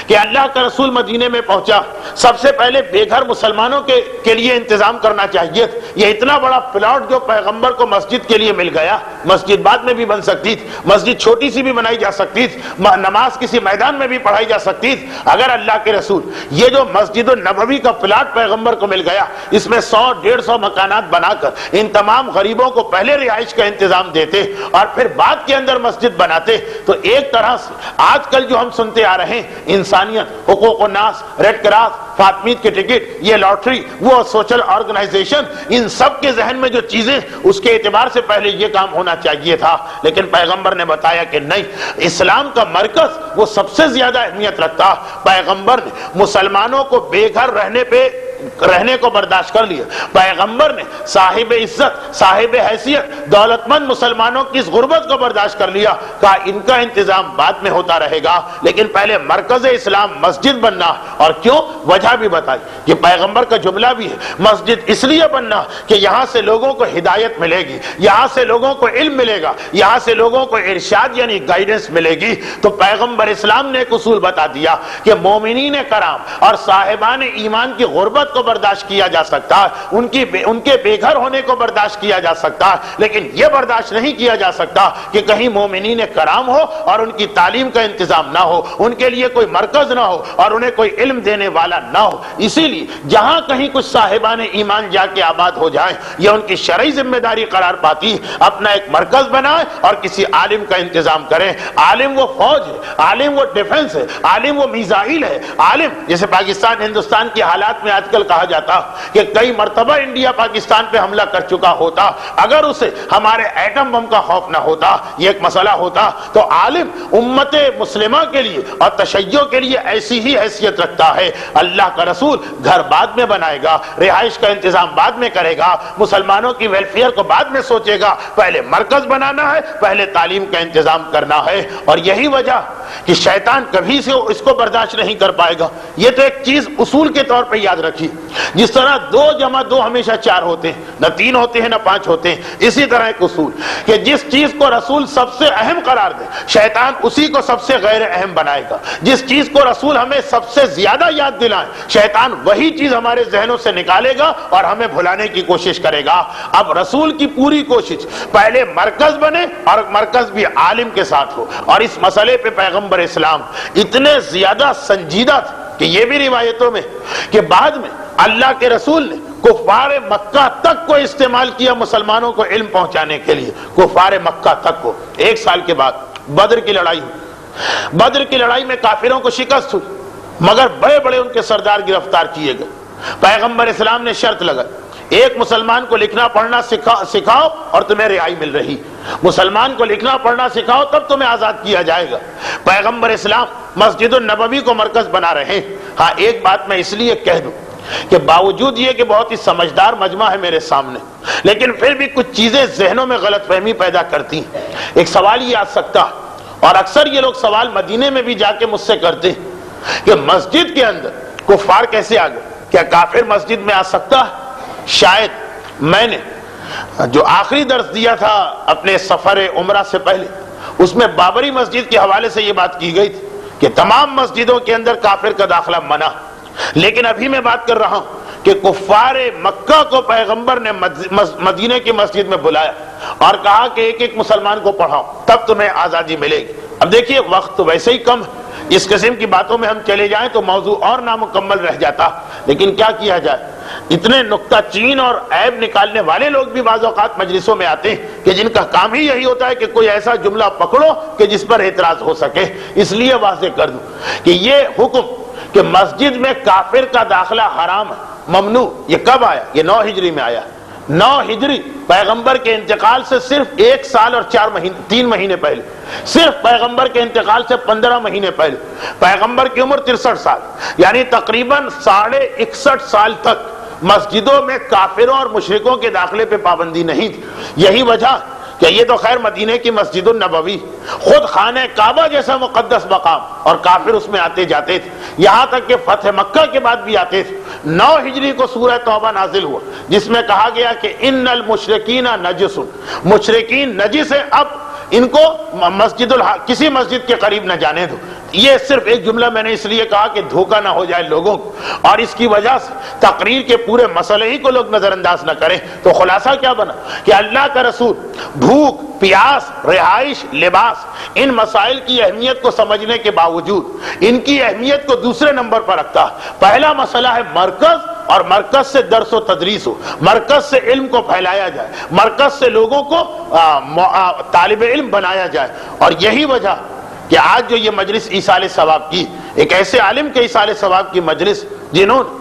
کہ اللہ کا رسول مدینے میں پہنچا، سب سے پہلے بے گھر مسلمانوں کے لیے انتظام کرنا چاہیے۔ یہ اتنا بڑا پلاٹ جو پیغمبر کو مسجد کے لیے مل گیا، مسجد بعد میں بھی بن سکتی تھی، مسجد چھوٹی سی بھی بنائی جا سکتی تھی، نماز کسی میدان میں بھی پڑھائی جا سکتی تھی۔ اگر اللہ کے رسول یہ جو مسجد النبوی کا پلاٹ پیغمبر کو مل گیا، اس میں 100-150 مکانات بنا کر ان تمام غریبوں کو پہلے رہائش کا انتظام دیتے اور پھر بعد کے اندر مسجد بناتے، تو ایک طرح سے آج کل جو ہم سنتے آ رہے ہیں انسانیت، حقوق الناس، ریڈ کراس، فاطمیت کے ٹکٹ، یہ لاٹری، وہ سوشل آرگنائزیشن، ان سب کے ذہن میں جو چیزیں، اس کے اعتبار سے پہلے یہ کام ہونا چاہیے تھا، لیکن پیغمبر نے بتایا کہ نہیں، اسلام کا مرکز وہ سب سے زیادہ اہمیت رکھتا۔ پیغمبر نے مسلمانوں کو بے گھر رہنے کو برداشت کر لیا، پیغمبر نے صاحب عزت، صاحب حیثیت، دولت مند مسلمانوں کی اس غربت کو برداشت کر لیا، کہا ان کا انتظام بعد میں ہوتا رہے گا، لیکن پہلے مرکز اسلام مسجد بننا۔ اور کیوں؟ وجہ بھی بتائی کہ پیغمبر کا جملہ بھی ہے، مسجد اس لیے بننا کہ یہاں سے لوگوں کو ہدایت ملے گی، یہاں سے لوگوں کو علم ملے گا، یہاں سے لوگوں کو ارشاد یعنی گائیڈنس ملے گی۔ تو پیغمبر اسلام نے ایک اصول بتا دیا کہ مومنین کرام اور صاحبان ایمان کی غربت کو برداشت کیا جا سکتا ہے، ان کے بے گھر ہونے کو برداشت کیا جا سکتا ہے، لیکن یہ برداشت نہیں کیا جا سکتا کہ کہیں مومنین کرام ہو اور ان کی تعلیم کا انتظام نہ ہو، ان کے لیے کوئی مرکز نہ ہو اور انہیں کوئی علم دینے والا نہ ہو۔ اسی لیے جہاں کہیں کچھ صاحبان ایمان جا کے آباد ہو جائیں، یہ ان کی شرعی ذمہ داری قرار پاتی، اپنا ایک مرکز بنائیں اور کسی عالم کا انتظام کریں۔ عالم وہ فوج ہے، عالم وہ ڈیفنس ہے، عالم وہ میزائل ہے، عالم جیسے پاکستان ہندوستان کی حالات میں آج کل کہا جاتا کہ کئی مرتبہ انڈیا پاکستان پہ حملہ کر چکا ہوتا، اگر اسے ہمارے ایٹم بم کا خوف نہ ہوتا، یہ ایک مسئلہ ہوتا، تو عالم امت مسلمہ کے لیے اور تشیع کے لیے ایسی ہی حیثیت رکھتا ہے۔ اللہ کا رسول گھر بعد میں بنائے گا، رہائش کا انتظام بعد میں کرے گا، مسلمانوں کی ویلفیئر کو بعد میں سوچے گا، پہلے مرکز بنانا ہے، پہلے تعلیم کا انتظام کرنا ہے۔ اور یہی وجہ کہ شیطان کبھی سے اس کو برداشت نہیں کر پائے گا۔ یہ تو ایک چیز اصول کے طور پہ یاد رکھی، جس طرح 2 + 2 ہمیشہ 4 ہوتے ہیں، نہ 3 ہوتے ہیں نہ 5 ہوتے ہیں، اسی طرح ایک اصول کہ جس چیز کو رسول سب سے اہم قرار دے، شیطان اسی کو سب سے غیر اہم بنائے گا۔ جس چیز کو رسول ہمیں سب سے زیادہ یاد دلائیں، شیطان وہی چیز ہمارے ذہنوں سے نکالے گا اور ہمیں بھلانے کی کوشش کرے گا۔ اب رسول کی پوری کوشش پہلے مرکز بنے اور مرکز بھی عالم کے ساتھ ہو، اور اس مسئلے پہ پیغمبر اسلام اتنے زیادہ سنجیدہ تھے کہ یہ بھی روایتوں میں کہ بعد میں اللہ کے رسول نے کفار مکہ تک کو استعمال کیا مسلمانوں کو علم پہنچانے کے لیے، کفار مکہ تک کو۔ 1 سال کے بعد بدر کی لڑائی ہوئی، بدر کی لڑائی میں کافروں کو شکست ہوئی، مگر بڑے بڑے ان کے سردار گرفتار کیے گئے۔ پیغمبر اسلام نے شرط لگائی، ایک مسلمان کو لکھنا پڑھنا سکھاؤ اور تمہیں رہائی مل رہی، مسلمان کو لکھنا پڑھنا سکھاؤ تب تمہیں آزاد کیا جائے گا۔ پیغمبر اسلام مسجد النبوی کو مرکز بنا رہے ہیں۔ ہاں ایک بات میں اس لیے کہہ دوں کہ باوجود یہ کہ بہت ہی سمجھدار مجمع ہے میرے سامنے، لیکن پھر بھی کچھ چیزیں ذہنوں میں غلط فہمی پیدا کرتی ہیں۔ ایک سوال یہ آ سکتا ہے، اور اکثر یہ لوگ سوال مدینے میں بھی جا کے مجھ سے کرتے ہیں کہ مسجد کے اندر کفار کیسے آ گئے؟ کیا کافر مسجد میں آ سکتا ہے؟ شاید میں نے جو آخری درس دیا تھا اپنے سفر عمرہ سے پہلے، اس میں بابری مسجد کے حوالے سے یہ بات کی گئی تھی کہ تمام مسجدوں کے اندر کافر کا داخلہ منع، لیکن ابھی میں بات کر رہا ہوں کہ کفار مکہ کو پیغمبر نے مدینے کی مسجد میں بلایا اور کہا کہ ایک ایک مسلمان کو پڑھاؤ تب تمہیں آزادی ملے گی۔ اب دیکھیے وقت تو ویسے ہی کم ہے، اس قسم کی باتوں میں ہم چلے جائیں تو موضوع اور نامکمل رہ جاتا، لیکن کیا کیا جائے، اتنے نکتہ چین اور عیب نکالنے والے لوگ بھی بعض اوقات مجلسوں میں آتے ہیں کہ جن کا کام ہی یہی ہوتا ہے کہ کوئی ایسا جملہ پکڑو کہ جس پر اعتراض ہو سکے۔ اس لیے واضح کر دوں کہ یہ حکم کہ مسجد میں کافر کا داخلہ حرام ہے، ممنوع، یہ کب آیا؟ یہ 9 ہجری میں آیا۔ 9 ہجری پیغمبر کے انتقال سے صرف 1 سال اور 3 مہینے پہلے، صرف پیغمبر کے انتقال سے 15 مہینے پہلے، پیغمبر کی عمر 63 سال، یعنی تقریباً 61.5 سال تک مسجدوں میں کافروں اور مشرکوں کے داخلے پہ پابندی نہیں تھی۔ یہی وجہ کہ یہ تو خیر مدینے کی مسجد النبوی، خود خانہ کعبہ جیسا مقدس مقام، اور کافر اس میں آتے جاتے تھے، یہاں تک کہ فتح مکہ کے بعد بھی آتے تھے۔ 9 ہجری کو سورہ توبہ نازل ہوا جس میں کہا گیا کہ ان المشرکین نجس، مشرکین نجس ہے۔ اب ان کو کسی مسجد کے قریب نہ جانے دو. یہ صرف ایک جملہ میں نے اس لیے کہا کہ دھوکہ نہ ہو جائے لوگوں کو، اور اس کی وجہ سے تقریر کے پورے مسئلے ہی کو لوگ نظر انداز نہ کریں. تو خلاصہ کیا بنا کہ اللہ کا رسول بھوک، پیاس، رہائش، لباس، ان مسائل کی اہمیت کو سمجھنے کے باوجود ان کی اہمیت کو دوسرے نمبر پر رکھتا. پہلا مسئلہ ہے مرکز، اور مرکز سے درس و تدریس ہو، مرکز سے علم کو پھیلایا جائے، مرکز سے لوگوں کو طالب علم بنایا جائے. اور یہی وجہ کہ آج جو یہ مجلس ایصال ثواب کی، ایک ایسے عالم کے ایصال ثواب کی مجلس جنہوں نے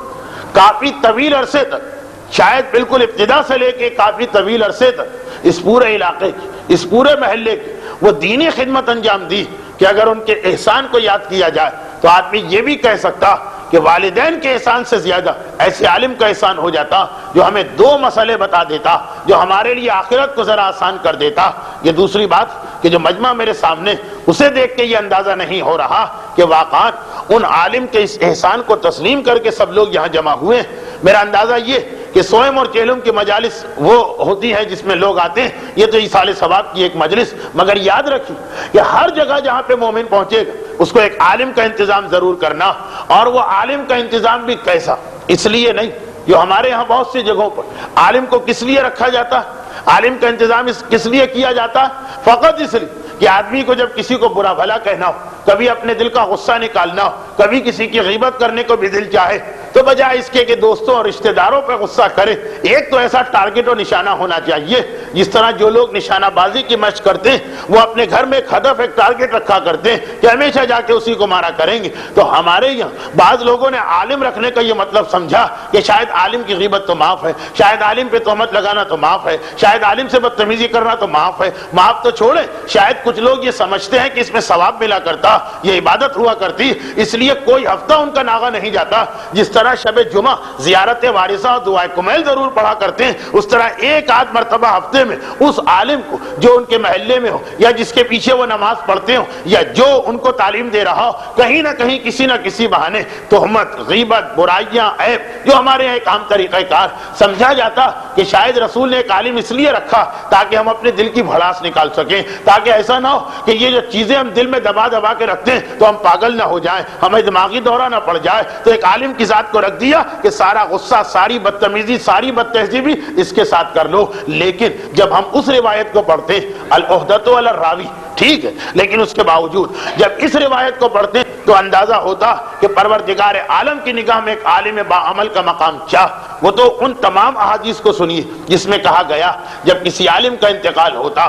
کافی طویل عرصے تک، شاید بالکل ابتدا سے لے کے کافی طویل عرصے تک اس پورے علاقے کی، اس پورے محلے کی وہ دینی خدمت انجام دی کہ اگر ان کے احسان کو یاد کیا جائے تو آدمی یہ بھی کہہ سکتا کہ والدین کے احسان سے زیادہ ایسے عالم کا احسان ہو جاتا جو ہمیں دو مسئلے بتا دیتا، جو ہمارے لیے آخرت کو ذرا آسان کر دیتا. یہ دوسری بات کہ جو مجمع میرے سامنے، اسے دیکھ کے یہ اندازہ نہیں ہو رہا کہ واقعات ان عالم کے اس احسان کو تسلیم کر کے سب لوگ یہاں جمع ہوئے. میرا اندازہ یہ کہ سوئم اور چیلم کی مجالس وہ ہوتی ہے جس میں لوگ آتے ہیں، یہ تو ایصال ثواب کی ایک مجلس. مگر یاد رکھیں کہ ہر جگہ جہاں پہ مومن پہنچے گا اس کو ایک عالم کا انتظام ضرور کرنا، اور وہ عالم کا انتظام بھی کیسا. اس لیے نہیں جو ہمارے یہاں بہت سی جگہوں پر عالم کو کس لیے رکھا جاتا، عالم کا انتظام کس لیے کیا جاتا، فقط اس لیے کہ آدمی کو جب کسی کو برا بھلا کہنا ہو، کبھی اپنے دل کا غصہ نکالنا ہو، کبھی کسی کی غیبت کرنے کو بھی دل چاہے، تو بجائے اس کے کہ دوستوں اور رشتہ داروں پہ غصہ کرے، ایک تو ایسا ٹارگٹ و نشانہ ہونا چاہیے. جس طرح جو لوگ نشانہ بازی کی مشق کرتے ہیں وہ اپنے گھر میں ایک ہدف، ایک ٹارگٹ رکھا کرتے ہیں کہ ہمیشہ جا کے اسی کو مارا کریں گے. تو ہمارے یہاں بعض لوگوں نے عالم رکھنے کا یہ مطلب سمجھا کہ شاید عالم کی غیبت تو معاف ہے، شاید عالم پہ تہمت لگانا تو معاف ہے، شاید عالم سے بدتمیزی کرنا تو معاف ہے. معاف تو چھوڑیں، شاید کچھ لوگ یہ سمجھتے ہیں کہ اس میں ثواب ملا کرتا، یہ عبادت ہوا کرتی، اس لیے کوئی ہفتہ ان کا ناغہ نہیں جاتا. جس طرح شب جمعہ زیارت وارثہ اور دعائے کمیل ضرور پڑھا کرتے ہیں، اس طرح ایک آدھ مرتبہ ہفتے میں اس عالم کو جو ان کے محلے میں ہو، یا جس کے پیچھے وہ نماز پڑھتے ہو، یا جو ان کو تعلیم دے رہا ہو، کہیں نہ کہیں کسی نہ کسی بہانے تہمت، غیبت، برائیاں، عیب جو ہمارے یہاں ایک عام طریقہ کار سمجھا جاتا کہ شاید رسول نے ایک عالم اس لیے رکھا تاکہ ہم اپنے دل کی بھڑاس نکال سکیں، تاکہ ایسا نہ ہو کہ یہ جو چیزیں ہم دل میں دبا دبا کے رکھتے ہیں تو ہم پاگل نہ ہو جائیں، ہمیں دماغی دورہ نہ پڑ جائے. تو ایک عالم کی ذات کو رکھ دیا کہ سارا غصہ، ساری بدتمیزی، ساری بد تہذیبی اس کے ساتھ کر لو. لیکن جب ہم اس روایت کو پڑھتے ہیں العہدۃ علی الراوی، ٹھیک ہے، لیکن اس کے باوجود جب اس روایت کو پڑھتے ہیں تو اندازہ ہوتا کہ پروردگار عالم کی نگاہ میں ایک عالم باعمل کا مقام کیا. وہ تو ان تمام احادیث کو سنیے جس میں کہا گیا جب کسی عالم کا انتقال ہوتا،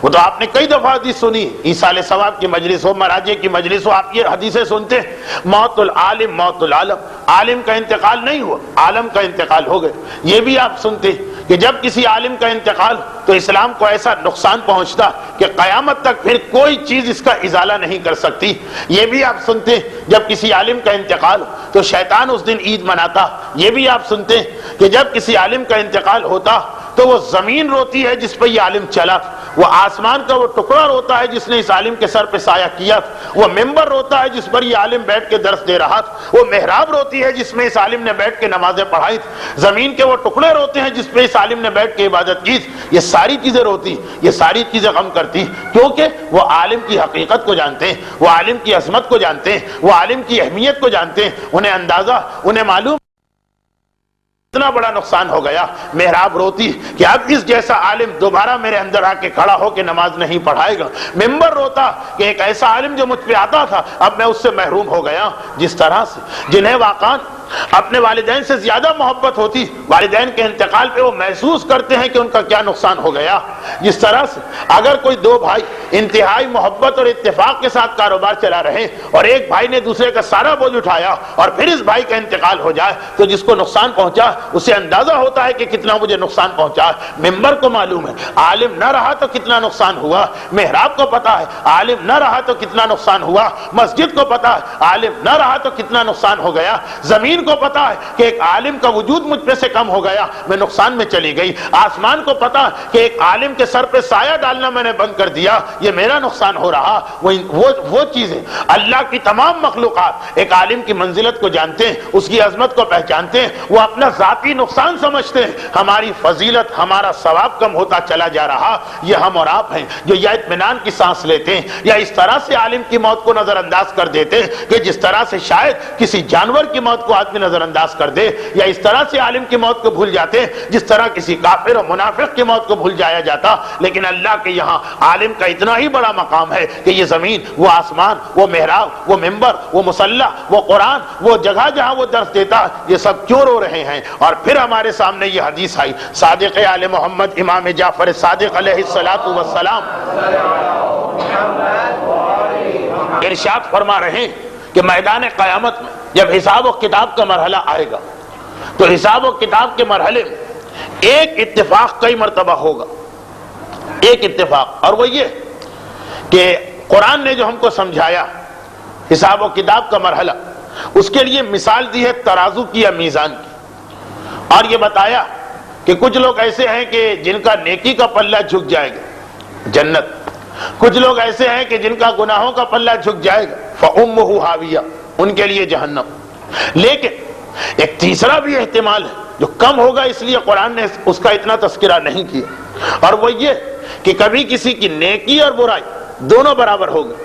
وہ تو آپ نے کئی دفعہ حدیث سنی، ایصال ثواب کی مجلس ہو، مراجع کی مجلس ہو، آپ یہ حدیثیں سنتے ہیں، موت العالم موت العالم، عالم کا انتقال نہیں ہوا، عالم کا انتقال ہو گئے. یہ بھی آپ سنتے ہیں کہ جب کسی عالم کا انتقال تو اسلام کو ایسا نقصان پہنچتا کہ قیامت تک پھر کوئی چیز اس کا ازالہ نہیں کر سکتی. یہ بھی آپ سنتے ہیں جب کسی عالم کا انتقال تو شیطان اس دن عید مناتا. یہ بھی آپ سنتے ہیں کہ جب کسی عالم کا انتقال ہوتا تو وہ زمین روتی ہے جس پہ یہ عالم چلا، وہ آسمان کا وہ ٹکڑا روتا ہے جس نے اس عالم کے سر پہ سایہ کیا، وہ ممبر روتا ہے جس پر یہ عالم بیٹھ کے درس دے رہا تھا، وہ محراب روتی ہے جس میں اس عالم نے بیٹھ کے نمازیں پڑھائی تھی، زمین کے وہ ٹکڑے روتے ہیں جس پہ اس عالم نے بیٹھ کے عبادت کی. یہ ساری چیزیں روتی، یہ ساری چیزیں غم کرتی، کیونکہ وہ عالم کی حقیقت کو جانتے ہیں، وہ عالم کی عظمت کو جانتے ہیں، وہ عالم کی اہمیت کو جانتے ہیں. انہیں اندازہ، انہیں معلوم اتنا بڑا نقصان ہو گیا. محراب روتی کہ اب اس جیسا عالم دوبارہ میرے اندر آ کے کھڑا ہو کے نماز نہیں پڑھائے گا. ممبر روتا کہ ایک ایسا عالم جو مجھ پہ آتا تھا اب میں اس سے محروم ہو گیا. جس طرح سے جنہیں واقعاً اپنے والدین سے زیادہ محبت ہوتی، والدین کے انتقال پہ وہ محسوس کرتے ہیں کہ ان کا کیا نقصان ہو گیا. جس طرح سے اگر کوئی دو بھائی انتہائی محبت اور اتفاق کے ساتھ کاروبار چلا رہے اور ایک بھائی نے دوسرے کا سارا بوجھ اٹھایا اور پھر اس بھائی کا انتقال ہو جائے تو جس کو نقصان پہنچا اسے اندازہ ہوتا ہے کہ کتنا مجھے نقصان پہنچا. ممبر کو معلوم ہے عالم نہ رہا تو کتنا نقصان ہوا، محراب کو پتا ہے عالم نہ رہا تو کتنا نقصان ہوا، مسجد کو پتا ہے عالم نہ رہا تو کتنا نقصان ہو گیا، زمین زمین کو پتا ہے کہ ایک عالم کا وجود مجھ پہ سے کم ہو گیا، میں نقصان میں چلی گئی، آسمان کو پتا کہ ایک عالم کے سر پہ سایہ ڈالنا میں نے بند کر دیا، یہ میرا نقصان ہو رہا۔ وہ چیزیں اللہ کی تمام مخلوقات ایک عالم کی منزلت کو جانتے ہیں، اس کی عظمت کو پہچانتے ہیں، وہ اپنا ذاتی نقصان سمجھتے ہیں، ہماری فضیلت، ہمارا ثواب کم ہوتا چلا جا رہا۔ یہ ہم اور آپ ہیں جو یا اطمینان کی سانس لیتے ہیں یا اس طرح سے عالم کی موت کو نظر انداز کر دیتے ہیں کہ جس طرح سے شاید کسی جانور کی موت کو آدمی نظر انداز کر دے، یا اس طرح سے عالم کی موت کو بھول جاتے ہیں جس طرح کسی کافر اور منافق کی موت کو بھول جایا جاتا۔ لیکن اللہ کے یہاں عالم کا اتنا ہی بڑا مقام ہے کہ یہ زمین، وہ آسمان، وہ محراب، وہ منبر، وہ مصلی، وہ قرآن، وہ جگہ جہاں وہ درس دیتا، یہ سب کیوں رو رہے ہیں؟ اور پھر ہمارے سامنے یہ حدیث آئی، صادق آل محمد امام جعفر صادق علیہ الصلوۃ والسلام ارشاد فرما رہے ہیں کہ میدان قیامت میں جب حساب و کتاب کا مرحلہ آئے گا تو حساب و کتاب کے مرحلے میں ایک اتفاق کئی مرتبہ ہوگا، ایک اتفاق، اور وہ یہ کہ قرآن نے جو ہم کو سمجھایا حساب و کتاب کا مرحلہ، اس کے لیے مثال دی ہے ترازو کی یا میزان کی، اور یہ بتایا کہ کچھ لوگ ایسے ہیں کہ جن کا نیکی کا پلہ جھک جائے گا جنت، کچھ لوگ ایسے ہیں کہ جن کا گناہوں کا پلہ جھک جائے گا فَأُمُّهُ حَاوِيَةٌ، ان کے لیے جہنم۔ لیکن ایک تیسرا بھی احتمال ہے جو کم ہوگا، اس لیے قرآن نے اس کا اتنا تذکرہ نہیں کیا، اور وہ یہ کہ کبھی کسی کی نیکی اور برائی دونوں برابر ہوگا،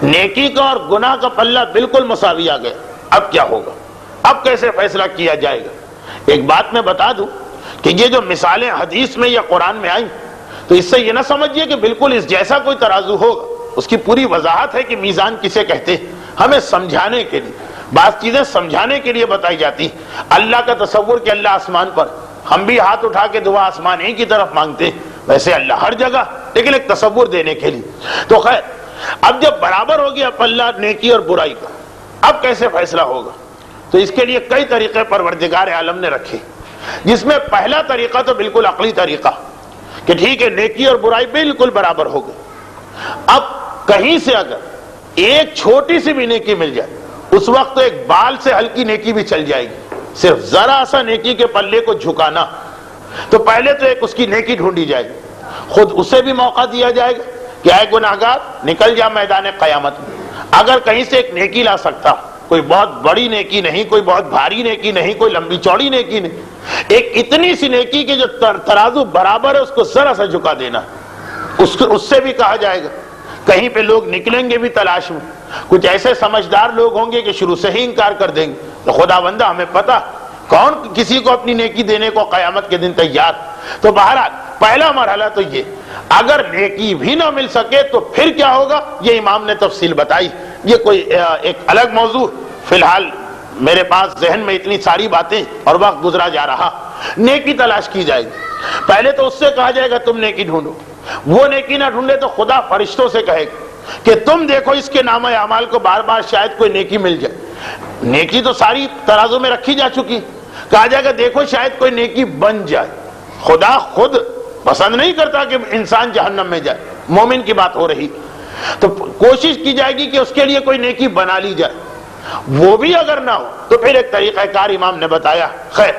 نیکی کا اور گناہ کا پلہ بالکل مساوی آ گیا۔ اب کیا ہوگا؟ اب کیسے فیصلہ کیا جائے گا؟ ایک بات میں بتا دوں کہ یہ جو مثالیں حدیث میں یا قرآن میں آئیں تو اس سے یہ نہ سمجھیے کہ بالکل اس جیسا کوئی ترازو ہوگا، اس کی پوری وضاحت ہے کہ میزان کسے کہتے ہیں، ہمیں سمجھانے کے لیے بعض چیزیں سمجھانے کے لیے بتائی جاتی۔ اللہ کا تصور کہ اللہ آسمان پر، ہم بھی ہاتھ اٹھا کے دعا آسمان ہی کی طرف مانگتے ہیں، ویسے اللہ ہر جگہ، لیکن ایک تصور دینے کے لیے۔ تو خیر، اب جب برابر ہو گیا پلہ نیکی اور برائی کا، اب کیسے فیصلہ ہوگا؟ تو اس کے لیے کئی طریقے پروردگار عالم نے رکھے، جس میں پہلا طریقہ تو بالکل عقلی طریقہ کہ ٹھیک ہے نیکی اور برائی بالکل برابر ہو گئی، اب کہیں سے اگر ایک چھوٹی سی بھی نیکی مل جائے اس وقت تو ایک بال سے ہلکی نیکی بھی چل جائے گی، صرف ذرا سا نیکی کے پلے کو جھکانا، تو پہلے تو ایک اس کی نیکی ڈھونڈی جائے گی، خود اسے بھی موقع دیا جائے گا کہ اے گناہگار نکل جا میدان قیامت میں۔ اگر کہیں سے ایک نیکی لا سکتا، کوئی بہت بڑی نیکی نہیں، کوئی بہت بھاری نیکی نہیں، کوئی لمبی چوڑی نیکی نہیں، ایک اتنی سی نیکی کہ جو ترازو برابر ہے اس کو ذرا سا جھکا دینا، اس سے بھی کہا جائے گا۔ کہیں پہ لوگ نکلیں گے بھی تلاش میں، کچھ ایسے سمجھدار لوگ ہوں گے کہ شروع سے ہی انکار کر دیں گے، تو خدا بندہ ہمیں پتا کون کسی کو اپنی نیکی دینے کو قیامت کے دن تیار۔ تو بہرحال پہلا مرحلہ تو یہ، اگر نیکی بھی نہ مل سکے تو پھر کیا ہوگا، یہ امام نے تفصیل بتائی۔ یہ کوئی ایک الگ موضوع، فی الحال میرے پاس ذہن میں اتنی ساری باتیں اور وقت گزرا جا رہا۔ نیکی تلاش کی جائے گی، پہلے تو اس سے کہا جائے گا تم نیکی ڈھونڈو، وہ نیکی نہ ڈھونڈے تو خدا فرشتوں سے کہے گا کہ تم دیکھو اس کے نامہ اعمال کو، بار بار شاید کوئی نیکی مل جائے۔ نیکی تو ساری ترازو میں رکھی جا چکی، کہا جائے گا دیکھو شاید کوئی نیکی بن جائے۔ خدا خود پسند نہیں کرتا کہ انسان جہنم میں جائے، مومن کی بات ہو رہی، تو کوشش کی جائے گی کہ اس کے لیے کوئی نیکی بنا لی جائے، وہ بھی اگر نہ ہو تو پھر ایک طریقہ کار امام نے بتایا۔ خیر،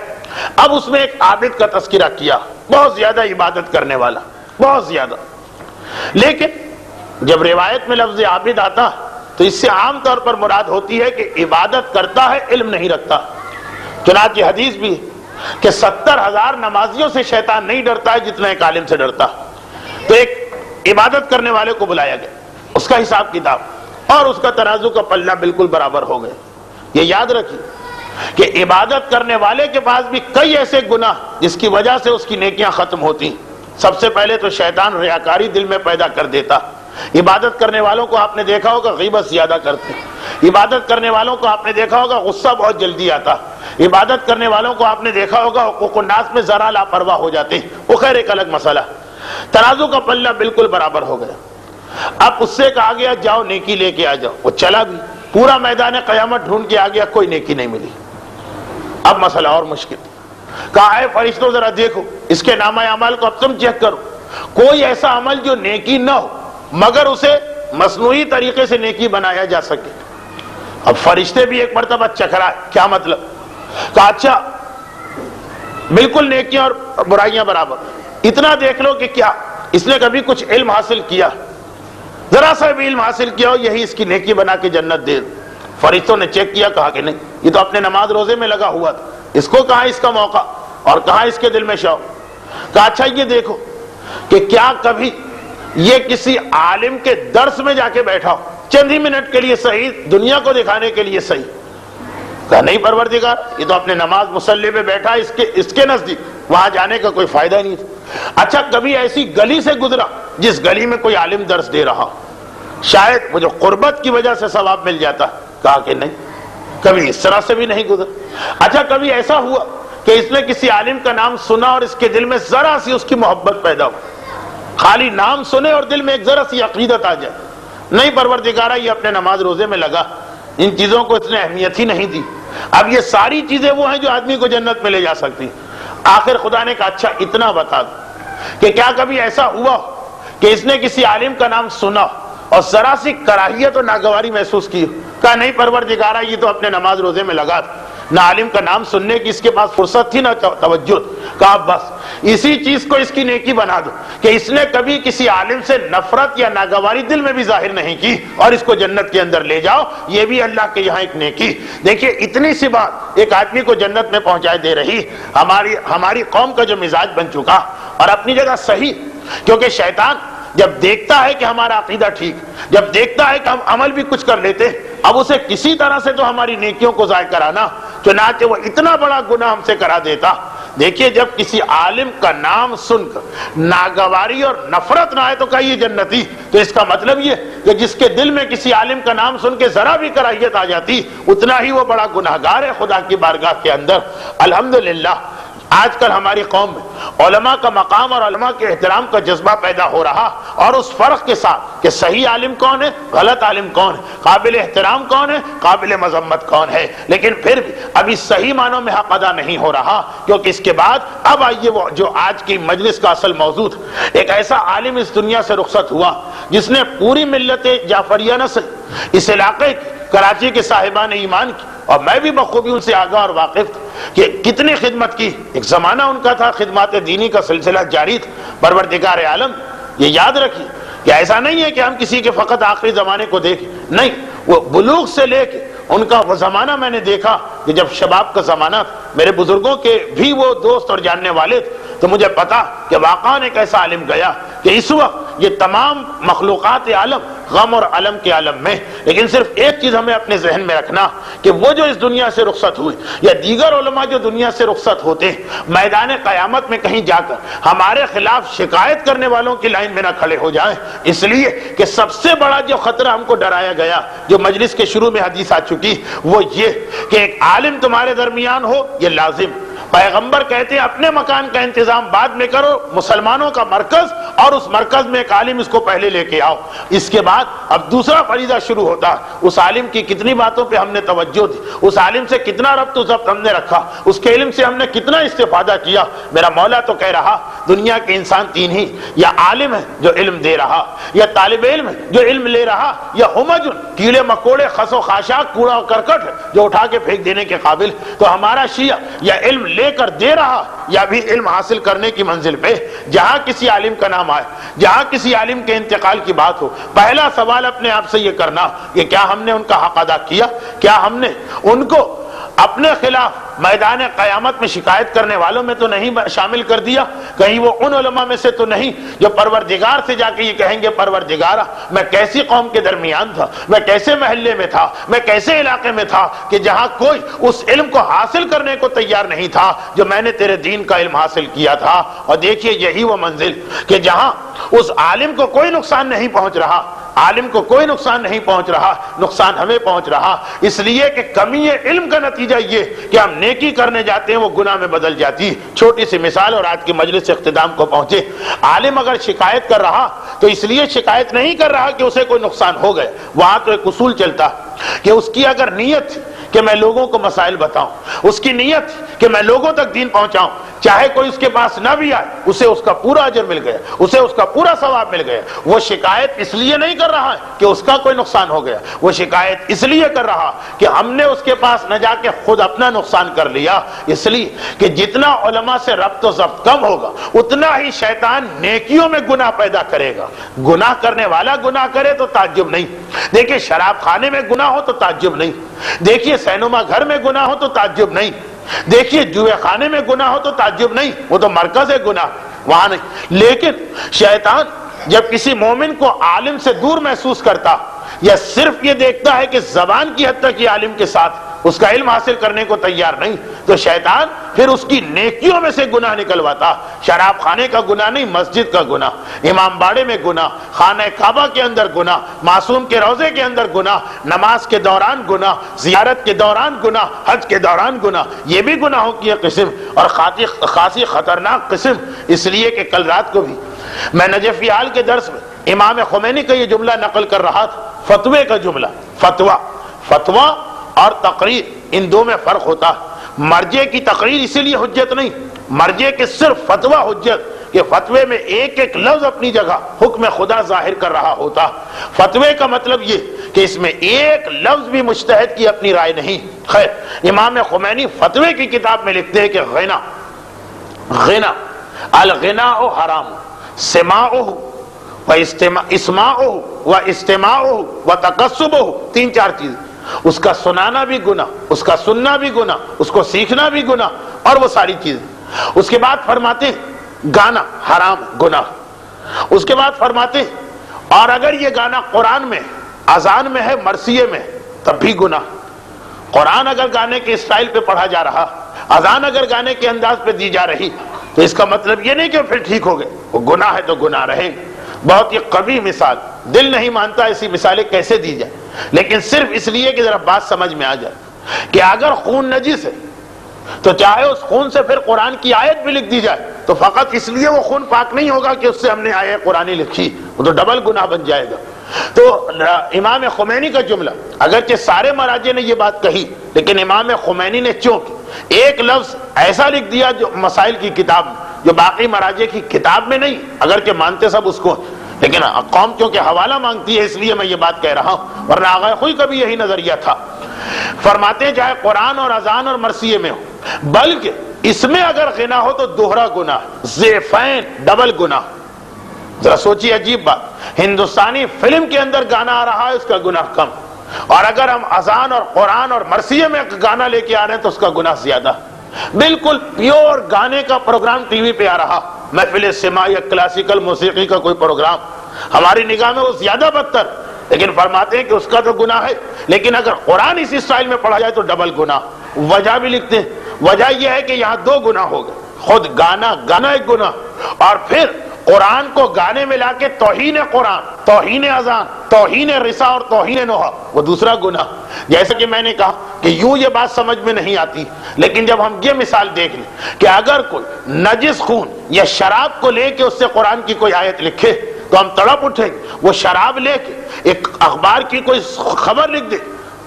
اب اس میں ایک عابد کا تذکرہ کیا، بہت زیادہ عبادت کرنے والا، بہت زیادہ، لیکن جب روایت میں لفظ عابد آتا تو اس سے عام طور پر مراد ہوتی ہے کہ عبادت کرتا ہے علم نہیں رکھتا۔ چنانچہ حدیث بھی کہ 70,000 نمازیوں سے شیطان نہیں ڈرتا ہے جتنا ایک عالم سے ڈرتا۔ تو ایک عبادت کرنے والے کو بلایا گیا، اس کا حساب کتاب اور اس کا ترازو کا پلہ بالکل برابر ہو گئے۔ یہ یاد رکھیے کہ عبادت کرنے والے کے پاس بھی کئی ایسے گناہ جس کی وجہ سے اس کی نیکیاں ختم ہوتی۔ سب سے پہلے تو شیطان ریاکاری دل میں پیدا کر دیتا۔ عبادت کرنے والوں کو آپ نے دیکھا ہوگا غیبت زیادہ کرتے، عبادت کرنے والوں کو آپ نے دیکھا ہوگا غصہ بہت جلدی آتا، عبادت کرنے والوں کو آپ نے دیکھا ہوگا حقوق الناس میں ذرا لاپرواہ ہو جاتے ہیں۔ وہ خیر ایک الگ مسئلہ۔ ترازو کا پلہ بالکل برابر ہو گیا، اب اس سے کہا گیا جاؤ نیکی لے کے آ جاؤ، وہ چلا بھی، پورا میدان قیامت ڈھونڈ کے آ گیا، کوئی نیکی نہیں ملی۔ اب مسئلہ اور مشکل، کہا ہے فرشتوں ذرا دیکھو اس کے نامہ اعمال کو، اب تم چیک کرو کوئی ایسا عمل جو نیکی نہ ہو مگر اسے مصنوعی طریقے سے نیکی بنایا جا سکے۔ اب فرشتے بھی ایک مرتبہ چکرائے، کیا مطلب؟ کہا اچھا بالکل نیکیاں اور برائیاں برابر، اتنا دیکھ لو کہ کیا اس نے کبھی کچھ علم حاصل کیا، ذرا سا بھی علم حاصل کیا ہو، یہی اس کی نیکی بنا کے جنت دے۔ فرشتوں نے چیک کیا، کہا کہ نہیں، یہ تو اپنے نماز روزے میں لگا ہوا تھا، اس کو کہاں اس کا موقع اور کہاں اس کے دل میں شوق۔ کہا اچھا یہ دیکھو کہ کیا کبھی یہ کسی عالم کے درس میں جا کے بیٹھا ہو، چند ہی منٹ کے لیے صحیح، دنیا کو دکھانے کے لیے صحیح۔ کہا نہیں پروردگار، یہ تو اپنے نماز مصلی پہ بیٹھا، اس کے نزدیک وہاں جانے کا کوئی فائدہ نہیں تھا۔ اچھا کبھی ایسی گلی سے گزرا جس گلی میں کوئی عالم درس دے رہا، شاید مجھے قربت کی وجہ سے ثواب مل جاتا۔ کہا کہ نہیں، کبھی اس طرح سے بھی نہیں گزر۔ اچھا کبھی ایسا ہوا کہ اس نے کسی عالم کا نام سنا اور اس کے دل میں ذرا سی اس کی محبت پیدا ہو، خالی نام سنے اور دل میں ایک ذرا سی عقیدت آ جائے۔ نہیں پروردگارہ، یہ اپنے نماز روزے میں لگا، ان چیزوں کو اس نے اہمیت ہی نہیں دی۔ اب یہ ساری چیزیں وہ ہیں جو آدمی کو جنت میں لے جا سکتی ہیں۔ آخر خدا نے کہا اچھا اتنا بتا دو کہ کیا کبھی ایسا ہوا کہ اس نے کسی عالم کا نام سنا اور ذرا سی کراہیت اور ناگواری محسوس کی؟ کہا نہیں پروردگارہ، یہ تو اپنے نماز روزے میں لگا تھا، نہ عالم کا نام سننے کی اس کے پاس فرصت تھی نہ توجہ۔ کہا بس اسی چیز کو اس کی نیکی بنا دو کہ اس نے کبھی کسی عالم سے نفرت یا ناگواری دل میں بھی ظاہر نہیں کی، اور اس کو جنت کے اندر لے جاؤ، یہ بھی اللہ کے یہاں ایک نیکی۔ دیکھیے اتنی سی بات ایک آدمی کو جنت میں پہنچائے دے رہی۔ ہماری قوم کا جو مزاج بن چکا، اور اپنی جگہ صحیح، کیونکہ شیطان جب دیکھتا ہے کہ ہمارا عقیدہ ٹھیک، جب دیکھتا ہے کہ ہم عمل بھی کچھ کر لیتے، اب اسے کسی طرح سے تو ہماری نیکیوں کو ضائع کرانا، چنانچہ وہ اتنا بڑا گناہ ہم سے کرا دیتا۔ دیکھیے جب کسی عالم کا نام سن کر ناگواری اور نفرت نہ آئے تو کہیے جنتی، تو اس کا مطلب یہ کہ جس کے دل میں کسی عالم کا نام سن کے ذرا بھی کراہیت آ جاتی، اتنا ہی وہ بڑا گناہگار ہے خدا کی بارگاہ کے اندر۔ الحمدللہ آج کل ہماری قوم میں علماء کا مقام اور علماء کے احترام کا جذبہ پیدا ہو رہا، اور اس فرق کے ساتھ کہ صحیح عالم کون ہے، غلط عالم کون ہے، قابل احترام کون ہے، قابل مذمت کون ہے، لیکن پھر بھی ابھی صحیح معنوں میں حق ادا نہیں ہو رہا، کیونکہ اس کے بعد اب آئیے وہ جو آج کی مجلس کا اصل موضوع، ایک ایسا عالم اس دنیا سے رخصت ہوا جس نے پوری ملت جعفریہ نسل، اس علاقے کی، کراچی کے صاحبان ایمان کی، اور میں بھی بخوبی ان سے آگاہ اور واقف تھا کہ کتنی خدمت کی۔ ایک زمانہ ان کا تھا خدمات دینی کا سلسلہ جاری تھا۔ پروردگار عالم یہ یاد رکھیے کہ ایسا نہیں ہے کہ ہم کسی کے فقط آخری زمانے کو دیکھیں، نہیں، وہ بلوغ سے لے کے ان کا وہ زمانہ میں نے دیکھا کہ جب شباب کا زمانہ تھا، میرے بزرگوں کے بھی وہ دوست اور جاننے والے تھے، تو مجھے پتا کہ واقعاً ایک ایسا عالم گیا کہ اس وقت یہ تمام مخلوقات عالم غم اور علم کے عالم میں، لیکن صرف ایک چیز ہمیں اپنے ذہن میں رکھنا کہ وہ جو اس دنیا سے رخصت ہوئے یا دیگر علماء جو دنیا سے رخصت ہوتے ہیں، میدان قیامت میں کہیں جا کر ہمارے خلاف شکایت کرنے والوں کی لائن میں نہ کھڑے ہو جائیں، اس لیے کہ سب سے بڑا جو خطرہ ہم کو ڈرایا گیا، جو مجلس کے شروع میں حدیث آ چکی، وہ یہ کہ ایک عالم تمہارے درمیان ہو، یہ لازم۔ پیغمبر کہتے ہیں اپنے مکان کا انتظام بعد میں کرو، مسلمانوں کا مرکز، اور اس مرکز میں ایک عالم اس کو پہلے لے کے آؤ۔ اس کے بعد اب دوسرا فریضہ شروع ہوتا، اس عالم کی کتنی باتوں پہ ہم نے توجہ دی، اس عالم سے کتنا ربط و ضبط ہم نے رکھا، اس کے علم سے ہم نے کتنا استفادہ کیا۔ میرا مولا تو کہہ رہا دنیا کے انسان تین ہی، یا عالم ہے جو علم دے رہا، یا طالب علم ہے جو علم لے رہا، یا ہمجن کیڑے مکوڑے خس و خاشاک کوڑا و کرکٹ ہے جو اٹھا کے پھینک دینے کے قابل۔ تو ہمارا شیعہ یا علم لے کر دے رہا یا بھی علم حاصل کرنے کی منزل پہ، جہاں کسی عالم کا نام آئے، جہاں کسی عالم کے انتقال کی بات ہو، پہلا سوال اپنے آپ سے یہ کرنا کہ کیا ہم نے ان کا حق ادا کیا، کیا ہم نے ان کو اپنے خلاف میدان قیامت میں شکایت کرنے والوں میں تو نہیں شامل کر دیا، کہیں وہ ان علماء میں سے تو نہیں جو پروردگار سے جا کے یہ کہیں گے پروردگارہ میں کیسی قوم کے درمیان تھا، میں کیسے محلے میں تھا، میں کیسے علاقے میں تھا کہ جہاں کوئی اس علم کو حاصل کرنے کو تیار نہیں تھا جو میں نے تیرے دین کا علم حاصل کیا تھا۔ اور دیکھیے یہی وہ منزل کہ جہاں اس عالم کو کوئی نقصان نہیں پہنچ رہا، عالم کو کوئی نقصان نہیں پہنچ رہا، نقصان ہمیں پہنچ رہا، اس لیے کہ کمی علم کا نتیجہ یہ کہ ہم نیکی کرنے جاتے ہیں وہ گناہ میں بدل جاتی۔ چھوٹی سی مثال اور آج کی مجلس سے اختتام کو پہنچے۔ عالم اگر شکایت کر رہا تو اس لیے شکایت نہیں کر رہا کہ اسے کوئی نقصان ہو گئے، وہاں تو ایک اصول چلتا کہ اس کی اگر نیت کہ میں لوگوں کو مسائل بتاؤں، اس کی نیت کہ میں لوگوں تک دین پہنچاؤں، چاہے کوئی اس کے پاس نہ بھی آئے اسے اس کا پورا اجر مل گیا، اسے اس کا پورا ثواب مل گیا۔ وہ شکایت اس لیے نہیں کر رہا ہے کہ اس کا کوئی نقصان ہو گیا، وہ شکایت اس لیے کر رہا کہ ہم نے اس کے پاس نہ جا کے خود اپنا نقصان کر لیا۔ اس لیے کہ جتنا علماء سے ربط و ضبط کم ہوگا اتنا ہی شیطان نیکیوں میں گناہ پیدا کرے گا۔ گناہ کرنے والا گناہ کرے تو تعجب نہیں، دیکھیے شراب خانے میں گناہ ہو تو تعجب نہیں، دیکھیے سینما گھر میں گناہ ہو تو تعجب نہیں، دیکھیے جوئے خانے میں گناہ ہو تو تعجب نہیں، وہ تو مرکز ہے گناہ، وہاں نہیں۔ لیکن شیطان جب کسی مومن کو عالم سے دور محسوس کرتا یا صرف یہ دیکھتا ہے کہ زبان کی حد تک یہ عالم کے ساتھ اس کا علم حاصل کرنے کو تیار نہیں، تو شیطان پھر اس کی نیکیوں میں سے گناہ نکلواتا۔ شراب خانے کا گناہ نہیں، مسجد کا گناہ، امام باڑے میں گناہ، خانہ کعبہ کے اندر گناہ، معصوم کے روضے کے اندر گناہ، نماز کے دوران گناہ، زیارت کے دوران گناہ، حج کے دوران گناہ، یہ بھی گناہوں کی ایک قسم اور خاصی خطرناک قسم۔ اس لیے کہ کل رات کو بھی میں نجف حال کے درس میں امام خمینی کا یہ جملہ نقل کر رہا تھا، فتوے کا جملہ۔ فتوہ اور تقریر ان دو میں فرق ہوتا ہے۔ مرجع کی تقریر اسی لیے حجت نہیں، مرجع کے صرف فتوہ حجت کہ فتوے میں ایک ایک لفظ اپنی جگہ حکم خدا ظاہر کر رہا ہوتا۔ فتوے کا مطلب یہ کہ اس میں ایک لفظ بھی مجتہد کی اپنی رائے نہیں۔ خیر، امام خمینی فتوے کی کتاب میں لکھتے ہیں کہ غنا الغناء حرام، سماعہ و اسماعہ و استماعہ و تکسبہ، تین چار چیز، اس کا سنانا بھی گناہ، اس کا سننا بھی گناہ، اس کو سیکھنا بھی گناہ، اور وہ ساری چیزیں۔ اس کے بعد فرماتے ہیں گانا حرام گناہ۔ اس کے بعد فرماتے ہیں اور اگر یہ گانا قرآن میں اذان میں ہے، مرثیے میں، تب بھی گناہ۔ قرآن اگر گانے کے اسٹائل پہ پڑھا جا رہا، اذان اگر گانے کے انداز پہ دی جا رہی، تو اس کا مطلب یہ نہیں کہ پھر ٹھیک ہو گئے، وہ گناہ ہے تو گناہ رہے۔ بہت ہی قوی مثال، دل نہیں مانتا ایسی مثالیں کیسے دی جائے، لیکن صرف اس لیے کہ ذرا بات سمجھ میں آ جائے کہ اگر خون نجس ہے تو چاہے اس خون سے پھر قرآن کی آیت بھی لکھ دی جائے تو فقط اس لیے وہ خون پاک نہیں ہوگا کہ اس سے ہم نے آیت قرآنی لکھی، وہ تو ڈبل گناہ بن جائے گا۔ تو امام خمینی کا جملہ، اگرچہ سارے مراجع نے یہ بات کہی، لیکن امام خمینی نے چونکہ ایک لفظ ایسا لکھ دیا جو مسائل کی کتاب میں، جو باقی مراجع کی کتاب میں نہیں، اگرچہ مانتے سب اس کو، لیکن قوم کیونکہ حوالہ مانگتی ہے اس لیے میں یہ بات کہہ رہا ہوں، ورنہ آغا خوئی کا بھی یہی نظریہ تھا۔ فرماتے ہیں چاہے قرآن اور اذان اور مرثیے میں ہو، بلکہ اس میں اگر غنا ہو تو دوہرا گناہ، ضعفین، ڈبل گناہ۔ ذرا سوچیے عجیب بات، ہندوستانی فلم کے اندر گانا آ رہا ہے، اس کا گناہ کم، اور اگر ہم اذان اور قرآن اور مرثیے میں گانا لے کے آ رہے ہیں تو اس کا گناہ زیادہ۔ بالکل پیور گانے کا پروگرام ٹی وی پہ آ رہا، محفل سماع یا کلاسیکل موسیقی کا کوئی پروگرام، ہماری نگاہ میں وہ زیادہ بدتر، لیکن فرماتے ہیں کہ اس کا تو گناہ ہے، لیکن اگر قرآن اسی اسٹائل میں پڑھا جائے تو ڈبل گناہ۔ وجہ بھی لکھتے ہیں، وجہ یہ ہے کہ یہاں دو گناہ ہو گئے، خود گانا ایک گناہ، اور پھر قرآن کو گانے میں لا کے توہین قرآن، توہین اذان، توہین رسا اور توہین نوحہ، وہ دوسرا گناہ۔ جیسے کہ میں نے کہا کہ یوں یہ بات سمجھ میں نہیں آتی، لیکن جب ہم یہ مثال دیکھ لیں کہ اگر کوئی نجس خون یا شراب کو لے کے اس سے قرآن کی کوئی آیت لکھے تو ہم تڑپ اٹھیں گے۔ وہ شراب لے کے ایک اخبار کی کوئی خبر لکھ دے،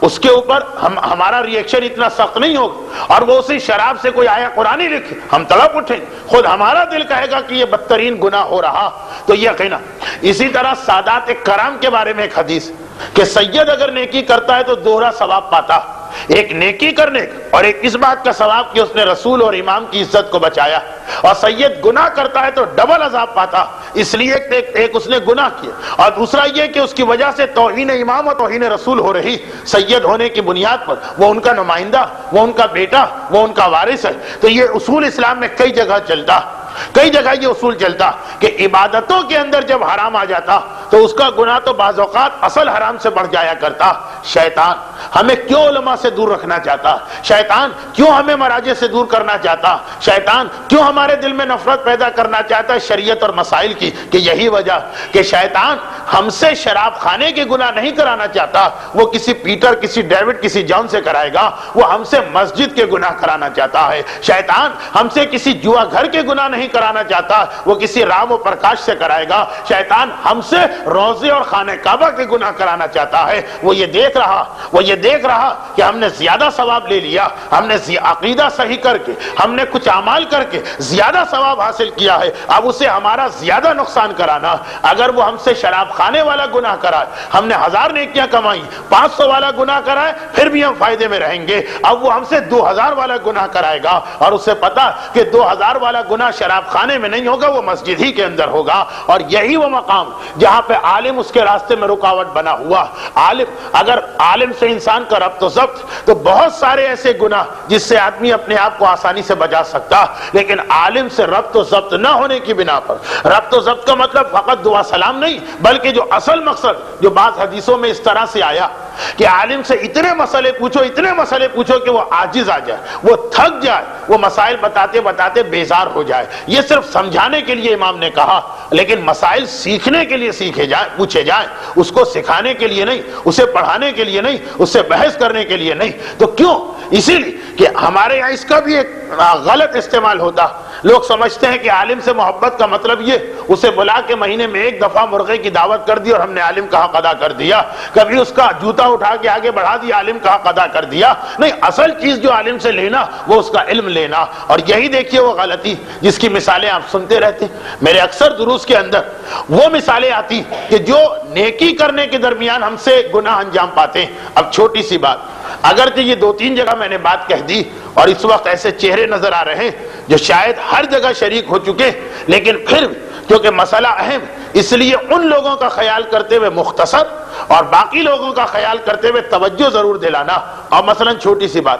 اس کے اوپر ہمارا ریئیکشن اتنا سخت نہیں ہوگا، اور وہ اسی شراب سے کوئی آیت قرآنی لکھے، ہم تڑپ اٹھیں گے، خود ہمارا دل کہے گا کہ یہ بدترین گناہ ہو رہا۔ تو یہ غنا۔ اسی طرح سادات کرام کے بارے میں ایک حدیث کہ سید اگر نیکی کرتا ہے تو دوہرا ثواب پاتا، ایک نیکی کرنے کا اور ایک اس بات کا ثواب کہ اس نے رسول اور امام کی عزت کو بچایا، اور سید گناہ کرتا ہے تو ڈبل عذاب پاتا، اس لیے ایک اس نے گناہ کیا، اور دوسرا یہ کہ اس کی وجہ سے توہین امام اور توہین رسول ہو رہی، سید ہونے کی بنیاد پر وہ ان کا نمائندہ، وہ ان کا بیٹا، وہ ان کا وارث ہے۔ تو یہ اصول اسلام میں کئی جگہ چلتا، کئی جگہ یہ اصول چلتا کہ عبادتوں کے اندر جب حرام آ جاتا تو اس کا گناہ تو بعض اوقات اصل حرام سے بڑھ جایا کرتا۔ شیطان ہمیں کیوں علماء سے دور رکھنا چاہتا؟ شیطان کیوں ہمیں مراجع سے دور کرنا چاہتا؟ شیطان کیوں ہمارے دل میں نفرت پیدا کرنا چاہتا ہے شریعت اور مسائل کی؟ کہ یہی وجہ کہ شیطان ہم سے شراب خانے کے گناہ نہیں کرانا چاہتا، وہ کسی پیٹر، کسی ڈیوڈ، کسی جان سے کرائے گا، وہ ہم سے مسجد کے گناہ کرانا چاہتا ہے۔ شیطان ہم سے کسی جوا گھر کے گناہ نہیں کرانا چاہتا، وہ کسی رام و پرکاش سے کرائے گا۔ شیطان ہم سے روزے اور خانہ کعبہ کے گناہ کرانا چاہتا ہے، وہ یہ دیکھ رہا، وہ یہ دیکھ رہا کہ ہم نے زیادہ ثواب لے لیا، ہم نے عقیدہ صحیح کر کے، ہم نے کچھ اعمال کر کے زیادہ ثواب حاصل کیا ہے، اب اسے ہمارا زیادہ نقصان کرانا۔ اگر وہ ہم سے شراب خانے والا گناہ کرائے، ہم نے 1000 نیکیاں کمائی، 500 والا گناہ کرائے پھر بھی ہم فائدے میں رہیں گے، اب وہ ہم سے 2000 والا گناہ کرائے گا، اور اسے پتا کہ 2000 والا گناہ شراب خانے میں نہیں ہوگا، وہ مسجد ہی کے اندر ہوگا۔ اور یہی وہ مقام جہاں پہ عالم اس کے راستے میں رکاوٹ بنا ہوا۔ اگر عالم سے انسان کا ربط و ضبط، تو بہت سارے ایسے گناہ جس سے آدمی اپنے آپ کو آسانی سے بچا سکتا، لیکن عالم سے ربط و ضبط نہ ہونے کی بنا پر، ربط و ضبط کا مطلب فقط دعا سلام نہیں، بلکہ جو اصل مقصد جو بعض حدیثوں میں اس طرح سے آیا کہ عالم سے اتنے مسئلے پوچھو کہ وہ عاجز آ جائے، وہ تھک جائے، وہ مسائل بتاتے بتاتے بیزار ہو جائے۔ یہ صرف سمجھانے کے لیے امام نے کہا، لیکن مسائل سیکھنے کے لیے پوچھے جائیں، اس کو سکھانے کے لیے نہیں، اسے پڑھانے کے لیے نہیں، اس سے بحث کرنے کے لیے نہیں۔ تو کیوں؟ اسی لیے کہ ہمارے یہاں اس کا بھی ایک غلط استعمال ہوتا۔ لوگ سمجھتے ہیں کہ عالم سے محبت کا مطلب یہ اسے بلا کے مہینے میں 1 دفعہ مرغے کی دعوت کر دی اور ہم نے عالم کا حق ادا کر دیا، کبھی اس کا جوتا اٹھا کے آگے بڑھا دیا، عالم کا حق ادا کر دیا۔ نہیں، اصل چیز جو عالم سے لینا وہ اس کا علم لینا۔ اور یہی دیکھیے وہ غلطی جس کی مثالیں آپ سنتے رہتے، میرے اکثر دروس کے اندر وہ مثالیں آتی کہ جو نیکی کرنے کے درمیان ہم سے گناہ انجام پاتے ہیں۔ اب چھوٹی سی بات، اگرچہ یہ 2-3 جگہ میں نے بات کہہ دی اور اس وقت ایسے چہرے نظر آ رہے ہیں جو شاید ہر جگہ شریک ہو چکے، لیکن پھر کیونکہ مسئلہ اہم، اس لیے ان لوگوں کا خیال کرتے ہوئے مختصر اور باقی لوگوں کا خیال کرتے ہوئے توجہ ضرور دلانا۔ اور مثلا چھوٹی سی بات،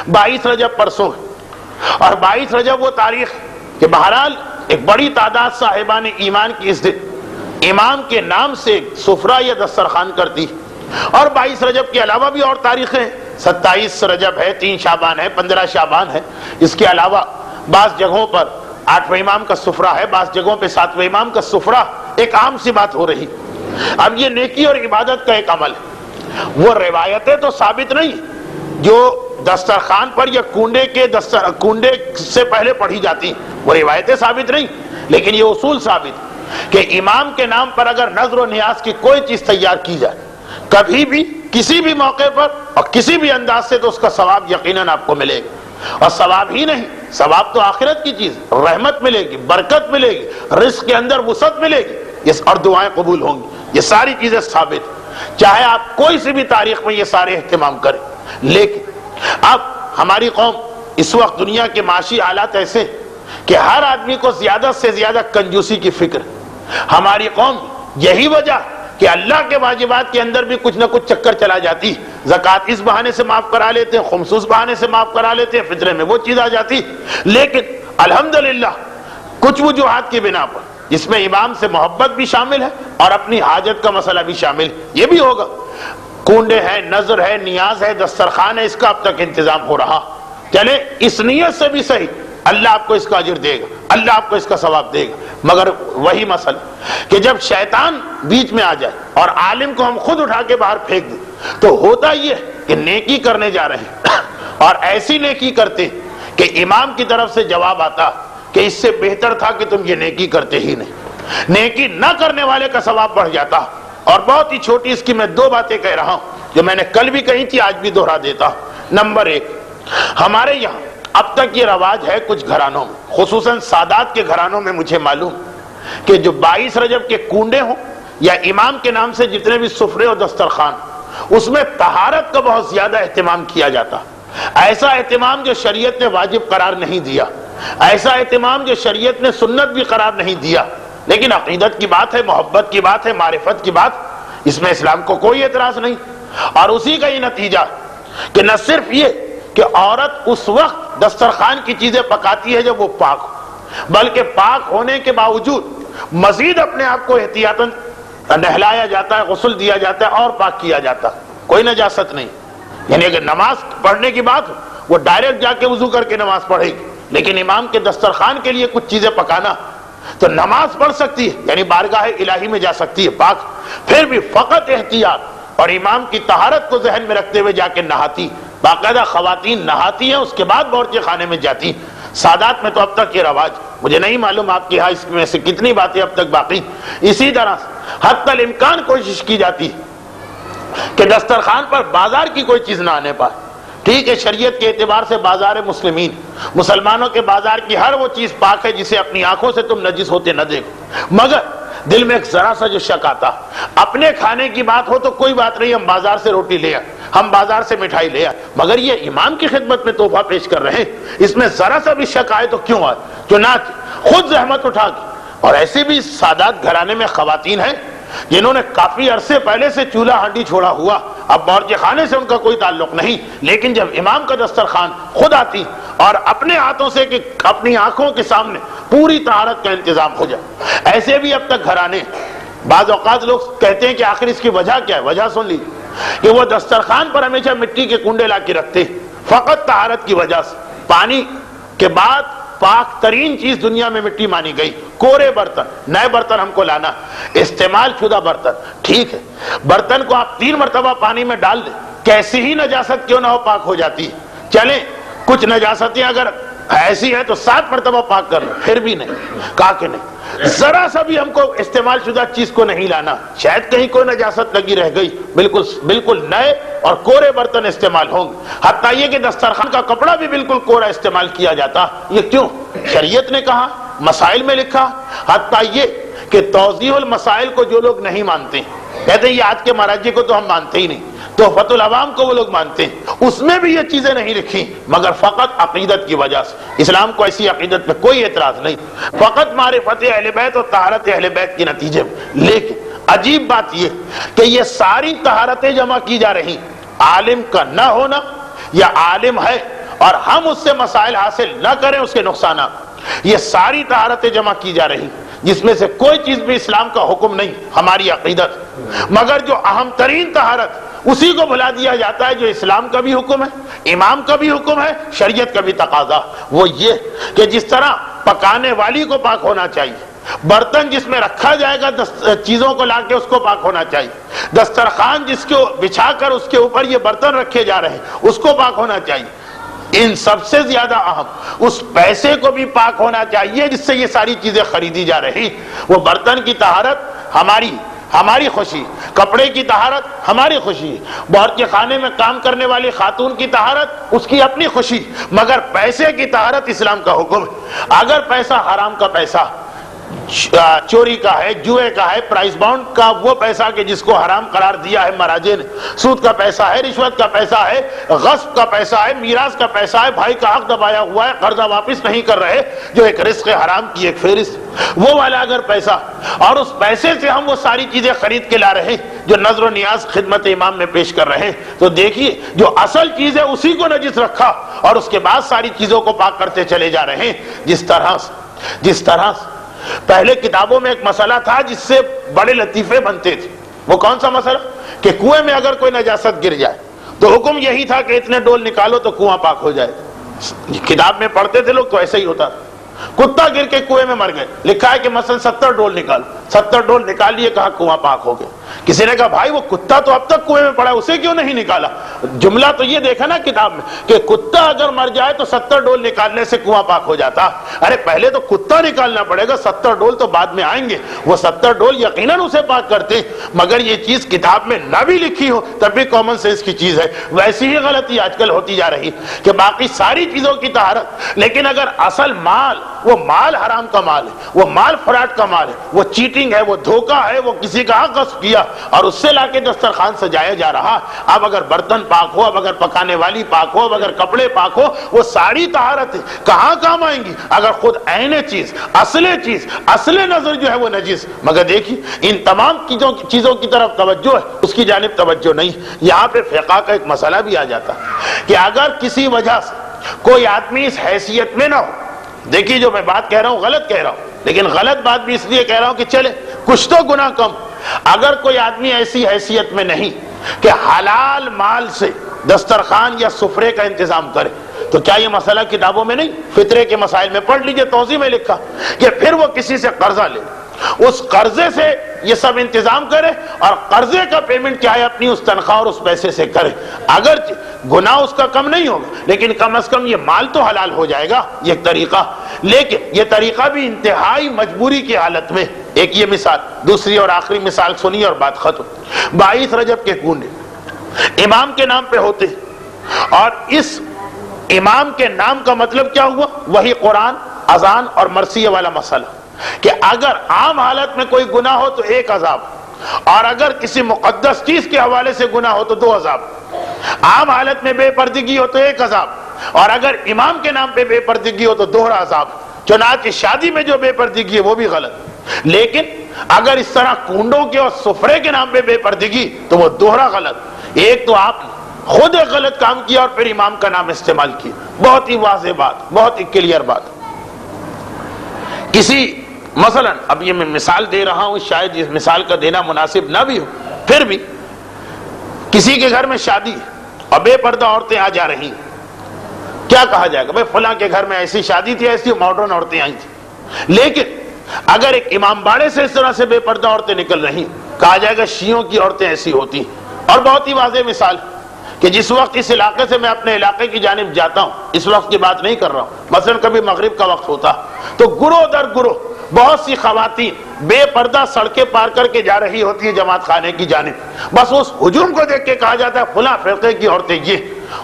22 رجب پرسوں ہے، اور 22 رجب وہ تاریخ کہ بہرحال ایک بڑی تعداد صاحبان ایمان کی اس دن امام کے نام سے سفرہ یا دسترخوان کرتی، اور 22 رجب کے علاوہ بھی اور تاریخیں ہیں، 27 رجب ہے، 3 شعبان ہے، 15 شعبان ہے۔ اس کے علاوہ بعض جگہوں پر 8ویں امام کا سفرہ ہے، بعض جگہوں پہ 7ویں امام کا سفرہ، ایک عام سی بات ہو رہی۔ اب یہ نیکی اور عبادت کا ایک عمل ہے، وہ روایتیں تو ثابت نہیں جو دسترخوان پر یا کنڈے سے پہلے پڑھی جاتی، وہ روایتیں ثابت نہیں، لیکن یہ اصول ثابت کہ امام کے نام پر اگر نذر و نیاز کی کوئی چیز تیار کی جائے کبھی بھی کسی بھی موقع پر اور کسی بھی انداز سے، تو اس کا ثواب یقیناً آپ کو ملے گا۔ اور ثواب ہی نہیں، ثواب تو آخرت کی چیز، رحمت ملے گی، برکت ملے گی، رزق کے اندر وسعت ملے گی، اور دعائیں قبول ہوں گی۔ یہ ساری چیزیں ثابت، چاہے آپ کوئی سی بھی تاریخ میں یہ سارے اہتمام کریں۔ لیکن اب ہماری قوم اس وقت دنیا کے معاشی حالات ایسے کہ ہر آدمی کو زیادہ سے زیادہ کنجوسی کی فکر۔ ہماری قوم یہی وجہ کہ اللہ کے واجبات کے اندر بھی کچھ نہ کچھ چکر چلا جاتی، زکوٰۃ اس بہانے سے معاف کرا لیتے ہیں، خمس اس بہانے سے معاف کرا لیتے ہیں، فطرے میں وہ چیز آ جاتی۔ لیکن الحمدللہ کچھ وجوہات کی بنا پر جس میں امام سے محبت بھی شامل ہے اور اپنی حاجت کا مسئلہ بھی شامل، یہ بھی ہوگا، کنڈے ہیں، نظر ہے، نیاز ہے، دسترخوان ہے، اس کا اب تک انتظام ہو رہا۔ چلے اس نیت سے بھی صحیح، اللہ آپ کو اس کا اجر دے گا، اللہ آپ کو اس کا ثواب دے گا، مگر وہی مسئلہ کہ جب شیطان بیچ میں آ جائے اور عالم کو ہم خود اٹھا کے باہر پھینک دیں، تو ہوتا یہ کہ نیکی کرنے جا رہے ہیں اور ایسی نیکی کرتے کہ امام کی طرف سے جواب آتا کہ اس سے بہتر تھا کہ تم یہ نیکی کرتے ہی نہیں، نیکی نہ کرنے والے کا ثواب بڑھ جاتا۔ اور بہت ہی چھوٹی اس کی میں 2 باتیں کہہ رہا ہوں جو میں نے کل بھی کہی تھی، آج بھی دوہرا دیتا ہوں۔ نمبر 1، ہمارے یہاں اب تک یہ رواج ہے کچھ گھرانوں میں، خصوصاً سادات کے گھرانوں میں مجھے معلوم کہ جو 22 رجب کے کنڈے ہوں یا امام کے نام سے جتنے بھی سفرے اور دسترخوان، اس میں طہارت کا بہت زیادہ اہتمام کیا جاتا، ایسا اہتمام جو شریعت نے واجب قرار نہیں دیا، ایسا اہتمام جو شریعت نے سنت بھی قرار نہیں دیا۔ لیکن عقیدت کی بات ہے، محبت کی بات ہے، معرفت کی بات، اس میں اسلام کو کوئی اعتراض نہیں۔ اور اسی کا یہ نتیجہ کہ نہ صرف یہ کہ عورت اس وقت دسترخوان کی چیزیں پکاتی ہے جب وہ پاک ہو، بلکہ پاک ہونے کے باوجود مزید اپنے آپ کو احتیاطاً نہلایا جاتا ہے، غسل دیا جاتا ہے اور پاک کیا جاتا ہے، کوئی نجاست نہیں۔ یعنی اگر نماز پڑھنے کی بات ہو، وہ ڈائریکٹ جا کے وضو کر کے نماز پڑھے گی، لیکن امام کے دسترخوان کے لیے کچھ چیزیں پکانا تو نماز پڑھ سکتی ہے، یعنی بارگاہ الہی میں جا سکتی ہے پاک، پھر بھی فقط احتیاط اور امام کی طہارت کو ذہن میں رکھتے ہوئے جا کے نہاتی۔ باقاعدہ خواتین نہاتی ہیں، اس کے بعد باورچی خانے میں جاتی۔ سادات میں تو اب تک یہ رواج، مجھے نہیں معلوم آپ کی ہاں اس میں سے کتنی باتیں اب تک باقی۔ اسی طرح حتی الامکان کوشش کی جاتی کہ دسترخوان پر بازار کی کوئی چیز نہ آنے پائے. ٹھیک ہے، شریعت کے اعتبار سے بازار مسلمین، مسلمانوں کے بازار کی ہر وہ چیز پاک ہے جسے اپنی آنکھوں سے تم نجس ہوتے نہ دیکھو. مگر دل میں ایک ذرا سا جو شک آتا، اپنے کھانے کی بات ہو تو کوئی بات نہیں، ہم بازار سے روٹی لے آئے، ہم بازار سے مٹھائی لے آئے، مگر یہ امام کی خدمت میں تحفہ پیش کر رہے ہیں، اس میں ذرا سا بھی شک آئے تو کیوں آئے؟ چنانچہ خود زحمت اٹھا کے، اور ایسے بھی سادات گھرانے میں خواتین ہیں جنہوں نے کافی عرصے پہلے سے چولہا ہانڈی چھوڑا ہوا، اب باورچی خانے سے ان کا کوئی تعلق نہیں، لیکن جب امام کا دسترخوان خود آتی اور اپنے ہاتھوں سے کہ اپنی آنکھوں کے سامنے پوری طہارت کا انتظام ہو جائے. ایسے بھی اب تک گھرانے، بعض اوقات لوگ کہتے ہیں کہ آخر اس کی وجہ کیا ہے؟ وجہ سن لیجیے کہ وہ دسترخوان پر ہمیشہ مٹی کے کنڈے لا کے رکھتے فقط طہارت کی وجہ سے. پانی کے بعد پاک ترین چیز دنیا میں مٹی مانی گئی. کورے برتن، نئے برتن ہم کو لانا، استعمال شدہ برتن. ٹھیک ہے، برتن کو آپ 3 مرتبہ پانی میں ڈال دیں، کیسی ہی نجاست کیوں نہ ہو پاک ہو جاتی ہے. چلیں کچھ نجاستیں اگر ایسی ہے تو 7 مرتبہ پاک کر لیں، پھر بھی نہیں. کہا کہ نہیں، ذرا سا بھی ہم کو استعمال شدہ چیز کو نہیں لانا، شاید کہیں کوئی نجاست لگی رہ گئی. بالکل نئے اور کورے برتن استعمال ہوں گے. حتیٰ یہ کہ دسترخوان کا کپڑا بھی بالکل کورا استعمال کیا جاتا. یہ کیوں؟ شریعت نے کہا، مسائل میں لکھا. حتیٰ یہ کہ توضیح المسائل کو جو لوگ نہیں مانتے، کہتے ہیں یہ آج کے مراجع کو تو ہم مانتے ہی نہیں، تحفۃ العوام کو وہ لوگ مانتے ہیں، اس میں بھی یہ چیزیں نہیں لکھی، مگر فقط عقیدت کی وجہ سے. اسلام کو ایسی عقیدت پہ کوئی اعتراض نہیں، فقط معرفت اہل بیت اور طہارت اہل بیت کے نتیجے میں. لیکن عجیب بات یہ کہ یہ ساری طہارتیں جمع کی جا رہی، عالم کا نہ ہونا یا عالم ہے اور ہم اس سے مسائل حاصل نہ کریں اس کے نقصانات. یہ ساری طہارتیں جمع کی جا رہی جس میں سے کوئی چیز بھی اسلام کا حکم نہیں، ہماری عقیدت. مگر جو اہم ترین طہارت اسی کو بھلا دیا جاتا ہے جو اسلام کا بھی حکم ہے، امام کا بھی حکم ہے، شریعت کا بھی تقاضا. وہ یہ کہ جس طرح پکانے والی کو پاک ہونا چاہیے، برتن جس میں رکھا جائے گا چیزوں کو لا کے اس کو پاک ہونا چاہیے، دسترخوان جس کو بچھا کر اس کے اوپر یہ برتن رکھے جا رہے ہیں اس کو پاک ہونا چاہیے. ان سب سے زیادہ اہم اس پیسے کو بھی پاک ہونا چاہیے جس سے یہ ساری چیزیں خریدی جا رہی. وہ برتن کی طہارت ہماری خوشی، کپڑے کی طہارت ہماری خوشی، باورچی خانے میں کام کرنے والی خاتون کی طہارت اس کی اپنی خوشی، مگر پیسے کی طہارت اسلام کا حکم ہے. اگر پیسہ حرام کا پیسہ، چوری کا ہے، جوئے کا ہے، پرائز باؤنڈ کا وہ پیسہ کہ جس کو حرام قرار دیا ہے مراجع نے، سود کا پیسہ ہے، رشوت کا پیسہ ہے، غصب کا پیسہ ہے، میراث کا پیسہ ہے، بھائی کا حق دبایا ہوا ہے، قرضہ واپس نہیں کر رہے جو ایک رزق حرام کی ایک فہرست، وہ والا اگر پیسہ، اور اس پیسے سے ہم وہ ساری چیزیں خرید کے لا رہے ہیں جو نظر و نیاز خدمت امام میں پیش کر رہے ہیں، تو دیکھیے جو اصل چیز ہے اسی کو نجس رکھا اور اس کے بعد ساری چیزوں کو پاک کرتے چلے جا رہے ہیں. جس طرح پہلے کتابوں میں ایک مسئلہ تھا جس سے بڑے لطیفے بنتے تھے. وہ کون سا مسئلہ؟ کہ کنویں میں اگر کوئی نجاست گر جائے تو حکم یہی تھا کہ اتنے ڈول نکالو تو کنواں پاک ہو جائے. کتاب میں پڑھتے تھے لوگ تو ایسا ہی ہوتا. کتا گر کے کنویں میں مر گئے، لکھا ہے کہ مثلا 70 ڈول نکالو، 70 ڈول نکال لیے، کہا کنواں پاک ہو گیا. کسی نے کہا بھائی وہ کتا تو اب تک کنویں میں پڑا ہے اسے کیوں نہیں نکالا؟ جملہ تو یہ دیکھا نا کتاب میں کہ کتا اگر مر جائے تو 70 ڈول نکالنے سے کنواں پاک ہو جاتا. ارے پہلے تو کتا نکالنا پڑے گا، 70 ڈول تو بعد میں آئیں گے. وہ 70 ڈول یقیناً اسے پاک کرتے، مگر یہ چیز کتاب میں نہ بھی لکھی ہو تب بھی کامن سینس کی چیز ہے. ویسی ہی غلطی آج کل ہوتی جا رہی کہ باقی ساری چیزوں کی طہارت، لیکن اگر اصل مال، وہ مال حرام کا مال ہے، وہ مال فراڈ کا مال ہے، وہ چیٹنگ ہے، وہ دھوکہ ہے، وہ کسی کا حق غصب کیا اور اس سے لا کے دسترخوان سجایا جا رہا. اب اگر برتن پاک ہو، اب اگر پکانے والی پاک ہو، اب اگر کپڑے پاک ہو، وہ ساری طہارت کہاں کام آئیں گی اگر خود عین چیز، اصل نظر جو ہے وہ نجس. مگر دیکھیے ان تمام چیزوں کی طرف توجہ ہے، اس کی جانب توجہ نہیں. یہاں پہ فقہ کا ایک مسئلہ بھی آ جاتا کہ اگر کسی وجہ سے کوئی آدمی اس حیثیت میں نہ ہو، دیکھیے جو میں بات کہہ رہا ہوں غلط کہہ رہا ہوں، لیکن غلط بات بھی اس لیے کہہ رہا ہوں کہ چلے کچھ تو گناہ کم. اگر کوئی آدمی ایسی حیثیت میں نہیں کہ حلال مال سے دسترخوان یا سفرے کا انتظام کرے، تو کیا یہ مسئلہ کتابوں میں نہیں؟ فطرے کے مسائل میں پڑھ لیجئے، توضیح میں لکھا کہ پھر وہ کسی سے قرضہ لے، اس قرضے سے یہ سب انتظام کرے اور قرضے کا پیمنٹ چاہے اپنی اس تنخواہ اور اس پیسے سے کرے. اگرچہ گناہ اس کا کم نہیں ہوگا لیکن کم از کم یہ مال تو حلال ہو جائے گا. یہ طریقہ، لیکن یہ طریقہ بھی انتہائی مجبوری کی حالت میں. ایک یہ مثال، دوسری اور آخری مثال سنی اور بات ختم. 22 رجب کے کنڈے امام کے نام پہ ہوتے. اور اس امام کے نام کا مطلب کیا ہوا؟ وہی قرآن، اذان اور مرثیہ والا مسئلہ کہ اگر عام حالت میں کوئی گناہ ہو تو ایک عذاب، اور اگر کسی مقدس چیز کے حوالے سے گناہ ہو تو دو عذاب. عام حالت میں بے پردگی ہو تو ایک عذاب، اور اگر امام کے نام پہ بے پردگی ہو تو دوہرا عذاب. چنانچہ شادی میں جو بے پردگی ہے وہ بھی غلط، لیکن اگر اس طرح کنڈوں کے اور سفرے کے نام پہ بے پردگی تو وہ دوہرا غلط. ایک تو آپ خود ایک غلط کام کیا اور پھر امام کا نام استعمال کیا. بہت ہی واضح بات، بہت ہی کلیئر بات. کسی مثلا اب یہ میں مثال دے رہا ہوں، شاید اس مثال کا دینا مناسب نہ بھی ہو، پھر بھی کسی کے گھر میں شادی اور بے پردہ عورتیں آ جا رہی، کیا کہا جائے گا؟ بھائی فلاں کے گھر میں ایسی شادی تھی، ایسی ماڈرن عورتیں آئی تھیں. لیکن اگر ایک امام باڑے سے اس طرح سے بے پردہ عورتیں نکل رہی، کہا جائے گا شیعوں کی عورتیں ایسی ہوتی. اور بہت ہی واضح مثال کہ جس وقت اس علاقے سے میں اپنے علاقے کی جانب جاتا ہوں، اس وقت کی بات نہیں کر رہا ہوں، مثلا کبھی مغرب کا وقت ہوتا تو گروہ در گروہ بہت سی خواتین بے پردہ سڑکیں پار کر کے جا رہی ہوتی ہیں جماعت خانے کی جانب. بس اس ہجوم کو دیکھ کے کہا جاتا ہے فلاں فرقے کی عورتیں. یہ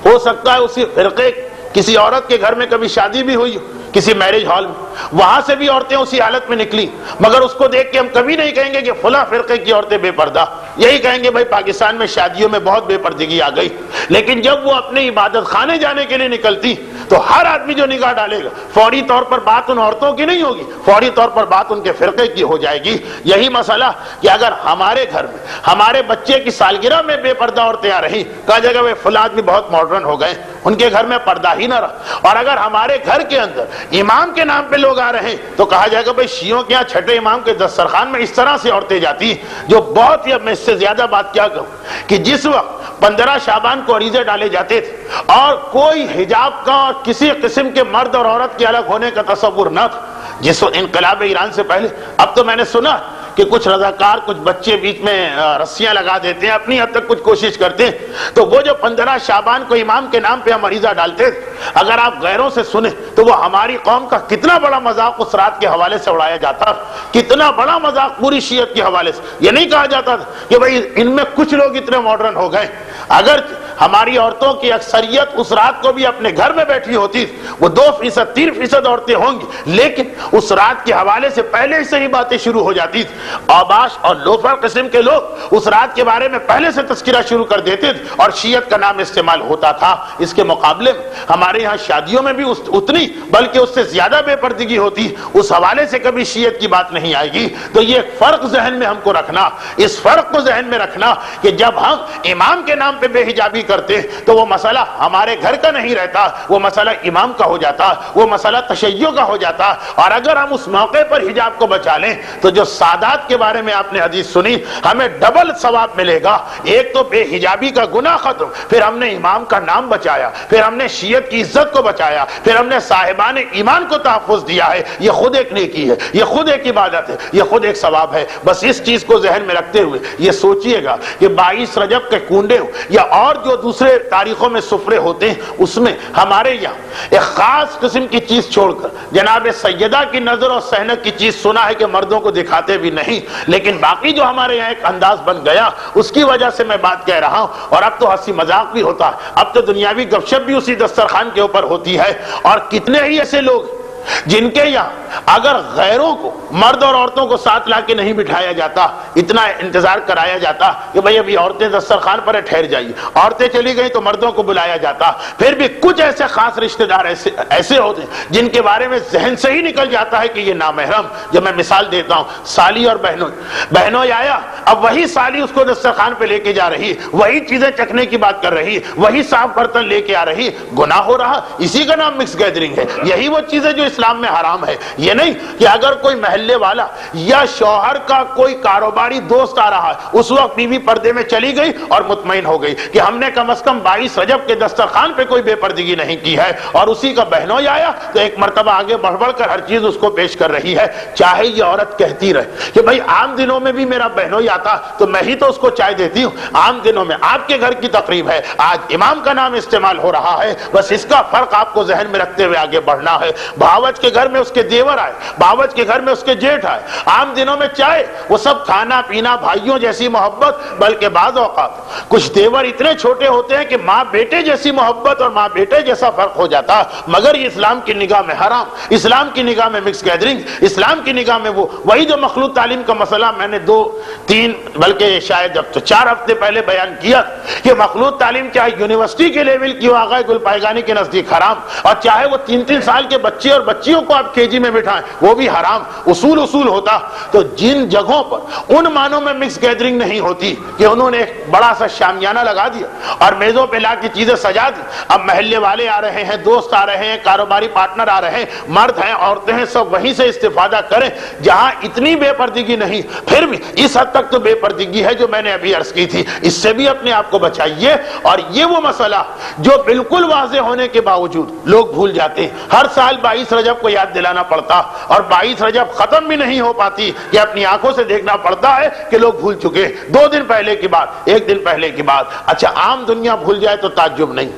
ہو سکتا ہے اسی فرقے کسی عورت کے گھر میں کبھی شادی بھی ہوئی کسی میرج ہال میں، وہاں سے بھی عورتیں اسی حالت میں نکلی، مگر اس کو دیکھ کے ہم کبھی نہیں کہیں گے کہ فلاں فرقے کی عورتیں بے پردہ. یہی کہیں گے بھائی پاکستان میں شادیوں میں بہت بے پردگی آ گئی. لیکن جب وہ اپنے عبادت خانے جانے کے لیے نکلتی تو ہر آدمی جو نگاہ ڈالے گا فوری طور پر بات ان عورتوں کی نہیں ہوگی، فوری طور پر بات ان کے فرقے کی ہو جائے گی. یہی مسئلہ کہ اگر ہمارے گھر میں ہمارے بچے کی سالگرہ میں بے پردہ عورتیں آ رہی، کہا جائے گا وہ فلاں آدمی بہت ماڈرن ہو گئے، ان کے گھر میں پردہ ہی نہ رہا. اور اگر ہمارے گھر کے اندر امام کے نام پہ لوگ آ رہے ہیں تو کہا جائے گا بھائی شیعوں کے یہاں چھٹے امام کے دسترخوان میں اس طرح سے عورتیں جاتی. جو بہت ہی، اب میں اس سے زیادہ بات کیا کہوں، کہ جس وقت 15 شعبان کو عریضے ڈالے جاتے تھے اور کوئی حجاب کا اور کسی قسم کے مرد اور عورت کے الگ ہونے کا تصور نہ تھا، جس انقلاب ایران سے پہلے. اب تو میں نے سنا کہ کچھ رضاکار، کچھ بچے بیچ میں رسیاں لگا دیتے ہیں، اپنی حد تک کچھ کوشش کرتے ہیں. تو وہ جو 15 شعبان کو امام کے نام پہ ہم عریضہ ڈالتے تھے، اگر آپ غیروں سے سنیں تو وہ ہماری قوم کا کتنا بڑا مذاق اس رات کے حوالے سے اڑایا جاتا، کتنا بڑا مذاق پوری شیعت کے حوالے سے. یہ نہیں کہا جاتا تھا کہ بھائی ان میں کچھ لوگ اتنے ماڈرن ہو گئے. اگر ہماری عورتوں کی اکثریت اس رات کو بھی اپنے گھر میں بیٹھی ہوتی، وہ 2%، 3% عورتیں ہوں گی، لیکن اس رات کے حوالے سے پہلے سے ہی باتیں شروع ہو جاتی تھی. اوباش اور لوفر قسم کے لوگ اس رات کے بارے میں پہلے سے تذکرہ شروع کر دیتے تھے اور شیعت کا نام استعمال ہوتا تھا. اس کے مقابلے میں ہمارے یہاں شادیوں میں بھی اتنی بلکہ اس سے زیادہ بے پردگی ہوتی. اس حوالے سے کبھی شیعت کی بات نہیں آئے گی. تو یہ فرق ذہن میں ہم کو رکھنا، اس فرق کو ذہن میں رکھنا کہ جب ہم امام کے نام پہ بے حجابی کرتے تو وہ مسئلہ ہمارے گھر کا نہیں رہتا، وہ مسئلہ امام کا ہو جاتا، وہ مسئلہ تشیع کا ہو جاتا. اور اگر ہم اس موقع پر حجاب کو بچا لیں تو جو سادات کے بارے میں آپ نے حدیث سنی، ہمیں ڈبل ثواب ملے گا. ایک تو بے حجابی کا گناہ ختم، پھر ہم نے امام کا نام بچایا، پھر ہم نے شیعت کی عزت کو بچایا، پھر ہم نے صاحبان ایمان کو تحفظ دیا ہے. یہ خود ایک نیکی ہے، یہ خود ایک عبادت ہے، یہ خود ایک ثواب ہے. بس اس چیز کو ذہن میں رکھتے ہوئے یہ سوچئے گا کہ 22 رجب کے کنڈے ہو یا اور جو دوسرے تاریخوں میں سفرے ہوتے ہیں، اس میں ہمارے یہاں ایک خاص قسم کی چیز چھوڑ کر جناب سیدہ کی نظر اور سحنت کی چیز سنا ہے کہ مردوں کو دکھاتے بھی نہیں، لیکن باقی جو ہمارے یہاں ایک انداز بن گیا اس کی وجہ سے میں بات کہہ رہا ہوں. اور اب تو ہنسی مذاق بھی ہوتا ہے، اب تو دنیاوی گپ شپ بھی اسی دسترخوان کے اوپر ہوتی ہے. اور کتنے ہی ایسے لوگ جن کے یہاں اگر غیروں کو، مرد اور عورتوں کو ساتھ لا کے نہیں بٹھایا جاتا، اتنا انتظار کرایا جاتا کہ بھئی ابھی عورتیں دسترخوان پر ٹھہر جائیے، عورتیں چلی گئی تو مردوں کو بلایا جاتا. پھر بھی کچھ ایسے خاص رشتہ دار ایسے ہوتے ہیں جن کے بارے میں ذہن سے ہی نکل جاتا ہے کہ یہ نامحرم. جب میں مثال دیتا ہوں، سالی اور بہنوئی آیا، اب وہی سالی اس کو دسترخوان پہ لے کے جا رہی، وہی چیزیں چکھنے کی بات کر رہی، وہی صاف برتن لے کے آ رہی، گناہ ہو رہا. اسی کا نام مکس گیدرنگ ہے. یہی وہ چیزیں جو اسلام میں حرام ہے. یہ نہیں کہ اگر کوئی محلے والا یا شوہر کا کوئی کاروباری دوست آ رہا ہے، اس وقت بیوی پردے میں چلی گئی اور مطمئن ہو گئی کہ ہم نے کم از کم 22 رجب کے دسترخوان پہ کوئی بے پردگی نہیں کی ہے، اور اسی کا بہنوئی آیا تو ایک مرتبہ آگے بڑھ بڑھ کر ہر چیز اس کو پیش کر رہی ہے. چاہے یہ عورت کہتی رہے کہ بھئی عام دنوں میں بھی میرا بہنوئی آتا تو میں ہی تو اس کو چائے دیتی ہوں، عام دنوں میں آپ کے گھر کی تقریب ہے، آج امام کا نام استعمال ہو رہا ہے. بس اس کا فرق آپ کو ذہن میں رکھتے ہوئے آگے بڑھنا ہے. باورچ کے گھر میں اس کے دیور آئے، باورچ کے گھر میں اس کے جیٹھ آئے، عام دنوں میں چائے وہ سب کھانا کھانا پینا، بھائیوں جیسی محبت، بلکہ بعض اوقات کچھ دیور اتنے چھوٹے ہوتے ہیں کہ ماں بیٹے جیسی محبت اور ماں بیٹے جیسا فرق ہو جاتا ہے، مگر یہ اسلام کی نگاہ میں حرام، اسلام کی نگاہ میں مکس گیدرنگ، اسلام کی نگاہ میں وہی جو مخلوط تعلیم کا مسئلہ میں نے 2-3 بلکہ شاید اب تو 4 ہفتے پہلے بیان کیا کہ مخلوط تعلیم چاہے یونیورسٹی کے لیول کی ہو آغا گل پائیگانی کے نزدیک حرام، اور چاہے وہ 3-3 سال کے بچے اور بچیوں کو آپ کے جی میں بٹھائیں وہ بھی حرام، اصول ہوتا۔ تو جن جگہوں پر ان معنوں میں مکس گیدرنگ نہیں ہوتی کہ انہوں نے ایک بڑا سا شامیانہ لگا دیا اور میزوں پہ لا کے چیزیں سجا دی، اب محلے والے آ رہے ہیں، دوست آ رہے ہیں، کاروباری پارٹنر آ رہے ہیں، مرد ہیں، عورتیں ہیں، سب وہیں سے استفادہ کریں جہاں اتنی بے پردگی نہیں، پھر بھی اس حد تک تو بے پردگی ہے جو میں نے ابھی عرض کی تھی، اس سے بھی اپنے آپ کو بچائیے۔ اور یہ وہ مسئلہ جو بالکل واضح ہونے کے باوجود لوگ بھول جاتے ہیں، ہر سال 22 رجب کو یاد دلانا پڑتا اور 22 رجب ختم بھی نہیں ہو پاتی کہ اپنی آنکھوں سے دیکھنا پڑتا ہے کہ لوگ بھول چکے، 2 دن پہلے کی بات، 1 دن پہلے کی بات۔ اچھا عام دنیا بھول جائے تو تعجب نہیں،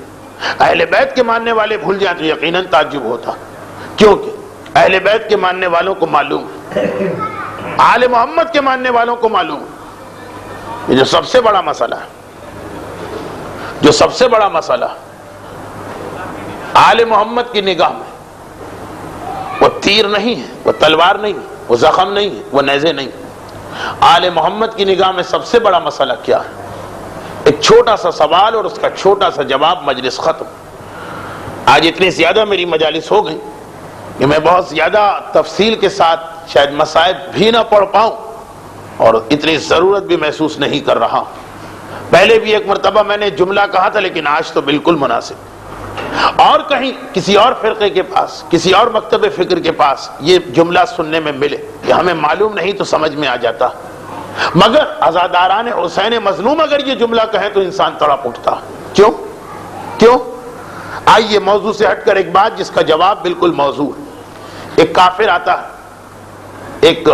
اہل بیت کے ماننے والے بھول جائیں تو یقیناً تعجب ہوتا، کیونکہ اہل بیت کے ماننے والوں کو معلوم ہے، آل محمد کے ماننے والوں کو معلوم ہے، یہ جو سب سے بڑا مسئلہ ہے، جو سب سے بڑا مسئلہ آل محمد کی نگاہ میں وہ تیر نہیں ہے، وہ تلوار نہیں ہے، وہ زخم نہیں ہے، وہ نیزے نہیں، آل محمد کی نگاہ میں سب سے بڑا مسئلہ کیا ہے؟ ایک چھوٹا سا سوال اور اس کا چھوٹا سا جواب، مجلس ختم۔ آج اتنی زیادہ میری مجالس ہو گئی کہ میں بہت زیادہ تفصیل کے ساتھ شاید مسائل بھی نہ پڑھ پاؤں اور اتنی ضرورت بھی محسوس نہیں کر رہا ہوں۔ پہلے بھی ایک مرتبہ میں نے جملہ کہا تھا لیکن آج تو بالکل مناسب، اور کہیں کسی اور فرقے کے پاس، کسی اور مکتب فکر کے پاس یہ جملہ سننے میں ملے کہ ہمیں معلوم نہیں تو سمجھ میں آ جاتا، مگر عزاداران حسین مظلوم اگر یہ جملہ کہیں تو انسان تڑپ اٹھتا۔ کیوں؟ آئیے موضوع سے ہٹ کر ایک بات جس کا جواب بالکل موضوع ہے۔ ایک کافر آتا ہے، ایک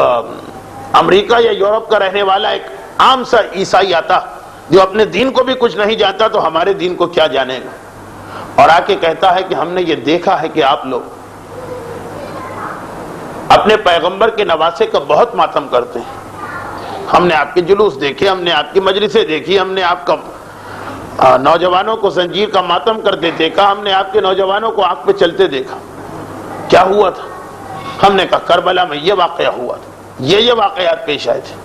امریکہ یا یورپ کا رہنے والا ایک عام سا عیسائی آتا جو اپنے دین کو بھی کچھ نہیں جانتا تو ہمارے دین کو کیا جانے گا، اور آ کے کہتا ہے کہ ہم نے یہ دیکھا ہے کہ آپ لوگ اپنے پیغمبر کے نواسے کا بہت ماتم کرتے ہیں، ہم نے آپ کے جلوس دیکھے، ہم نے آپ کی مجلسیں دیکھی، ہم نے آپ کا نوجوانوں کو زنجیر کا ماتم کرتے دیکھا، ہم نے آپ کے نوجوانوں کو آنکھ پہ چلتے دیکھا۔ کیا ہوا تھا؟ ہم نے کہا کربلا میں یہ واقعہ ہوا تھا، یہ واقعات پیش آئے تھے۔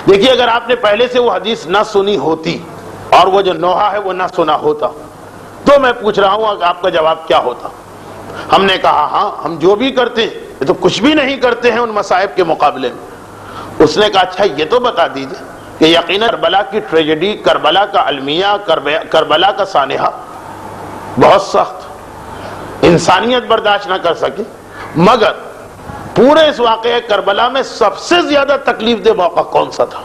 دیکھیے اگر آپ نے پہلے سے وہ حدیث نہ سنی ہوتی اور وہ جو نوحہ ہے وہ نہ سنا ہوتا تو میں پوچھ رہا ہوں آپ کا جواب کیا ہوتا؟ ہم نے کہا ہاں ہم جو بھی کرتے ہیں یہ تو کچھ بھی نہیں کرتے ہیں ان مصائب کے مقابلے میں۔ اس نے کہا اچھا یہ تو بتا دیجئے کہ یقیناً کربلا کی ٹریجڈی، کربلا کا المیہ، کربلا کا سانحہ بہت سخت، انسانیت برداشت نہ کر سکی، مگر پورے اس واقعہ کربلا میں سب سے زیادہ تکلیف دہ موقع کون سا تھا؟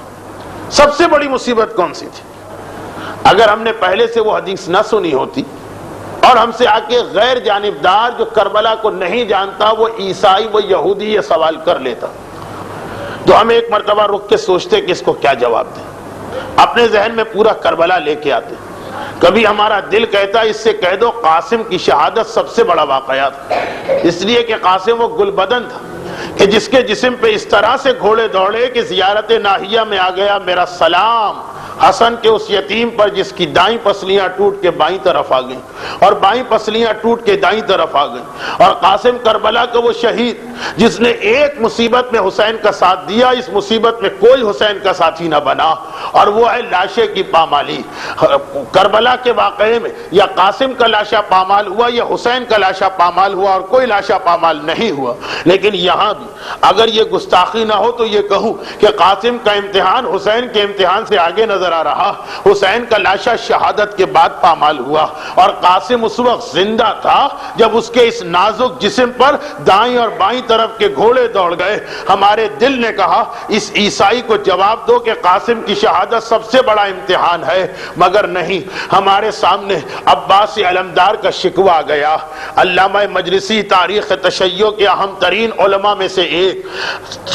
سب سے بڑی مصیبت کون سی تھی؟ اگر ہم نے پہلے سے وہ حدیث نہ سنی ہوتی اور ہم سے آ کے غیر جانبدار جو کربلا کو نہیں جانتا وہ عیسائی وہ یہودی یہ سوال کر لیتا تو ہم ایک مرتبہ رک کے سوچتے کہ اس کو کیا جواب دیں، اپنے ذہن میں پورا کربلا لے کے آتے۔ کبھی ہمارا دل کہتا اس سے کہہ دو قاسم کی شہادت سب سے بڑا واقعات، اس لیے کہ قاسم وہ گل بدن تھا کہ جس کے جسم پہ اس طرح سے گھوڑے دوڑے کہ زیارت ناحیہ میں آ گیا میرا سلام حسن کے اس یتیم پر جس کی دائیں پسلیاں ٹوٹ کے بائیں طرف آ گئیں اور بائیں پسلیاں ٹوٹ کے دائیں طرف آ گئیں، اور قاسم کربلا کا وہ شہید جس نے ایک مصیبت میں حسین کا ساتھ دیا، اس مصیبت میں کوئی حسین کا ساتھی نہ بنا، اور وہ ہے لاشے کی پامالی۔ کربلا کے واقعے میں یا قاسم کا لاشا پامال ہوا یا حسین کا لاشا پامال ہوا، اور کوئی لاشا پامال نہیں ہوا۔ لیکن یہاں بھی اگر یہ گستاخی نہ ہو تو یہ کہوں کہ قاسم کا امتحان حسین کے امتحان سے آگے نظر آ رہا، حسین کا لاشا شہادت کے بعد پامال ہوا، اور قاسم اس وقت زندہ تھا جب اس کے اس نازک جسم پر دائیں اور بائیں طرف کے گھوڑے دوڑ گئے۔ ہمارے دل نے کہا اس عیسائی کو جواب دو کہ قاسم کی شہادت سب سے بڑا امتحان ہے، مگر نہیں، ہمارے سامنے عباس علمدار کا شکوہ آ گیا۔ علامہ مجلسی تاریخ تشیع کے اہم ترین علماء میں سے ایک،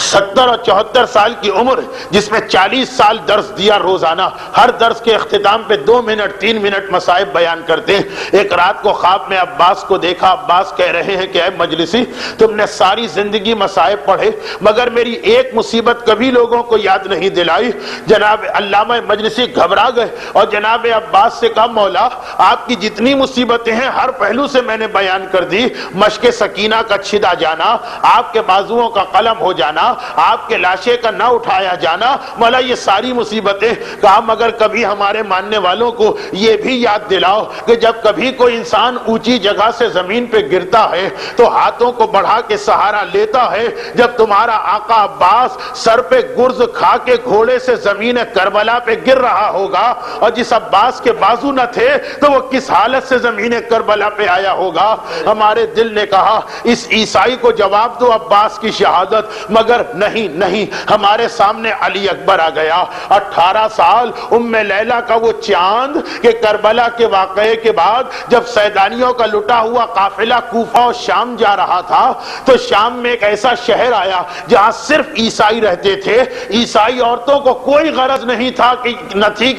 70 اور 74 سال کی عمر جس میں 40 سال درس دیا روزانہ، ہر درس کے اختتام پہ 2 منٹ 3 منٹ مصائب بیان کرتے ہیں۔ ایک رات کو خواب میں عباس کو دیکھا، عباس کہہ رہے ہیں کہ اے مجلسی تم نے ساری ساری زندگی مصائب پڑھے مگر میری ایک مصیبت کبھی لوگوں کو یاد نہیں دلائی۔ جناب علامہ مجلسی گھبرا گئے اور جناب عباس سے کہا مولا آپ کی جتنی مصیبتیں ہیں ہر پہلو سے میں نے بیان کر دی، مشق سکینہ کا چھدا جانا، آپ کے بازوؤں کا قلم ہو جانا، آپ کے لاشے کا نہ اٹھایا جانا، مولا یہ ساری مصیبتیں۔ کہا مگر کبھی ہمارے ماننے والوں کو یہ بھی یاد دلاؤ کہ جب کبھی کوئی انسان اونچی جگہ سے زمین پہ گرتا ہے تو ہاتھوں کو بڑھا کے سہارا لیتا ہے۔ جب تمہارا آقا عباس سر پہ گرز کھا کے گھوڑے سے زمین کربلا پہ گر رہا ہوگا اور جس عباس کے بازو نہ تھے تو وہ کس حالت سے زمین کربلا پہ آیا ہوگا۔ ہمارے دل نے کہا اس عیسائی کو جواب دو عباس کی شہادت، مگر نہیں، ہمارے سامنے علی اکبر آ گیا۔ 18 سال ام لیلہ کا وہ چاند کہ کربلا کے واقعے کے بعد جب سیدانیوں کا لٹا ہوا قافلہ کوفہ اور شام جا رہا تھا تو شام میں ایک ایسا شہر آیا جہاں صرف عیسائی رہتے تھے۔ عیسائی عورتوں کو کوئی غرض نہیں تھا کہ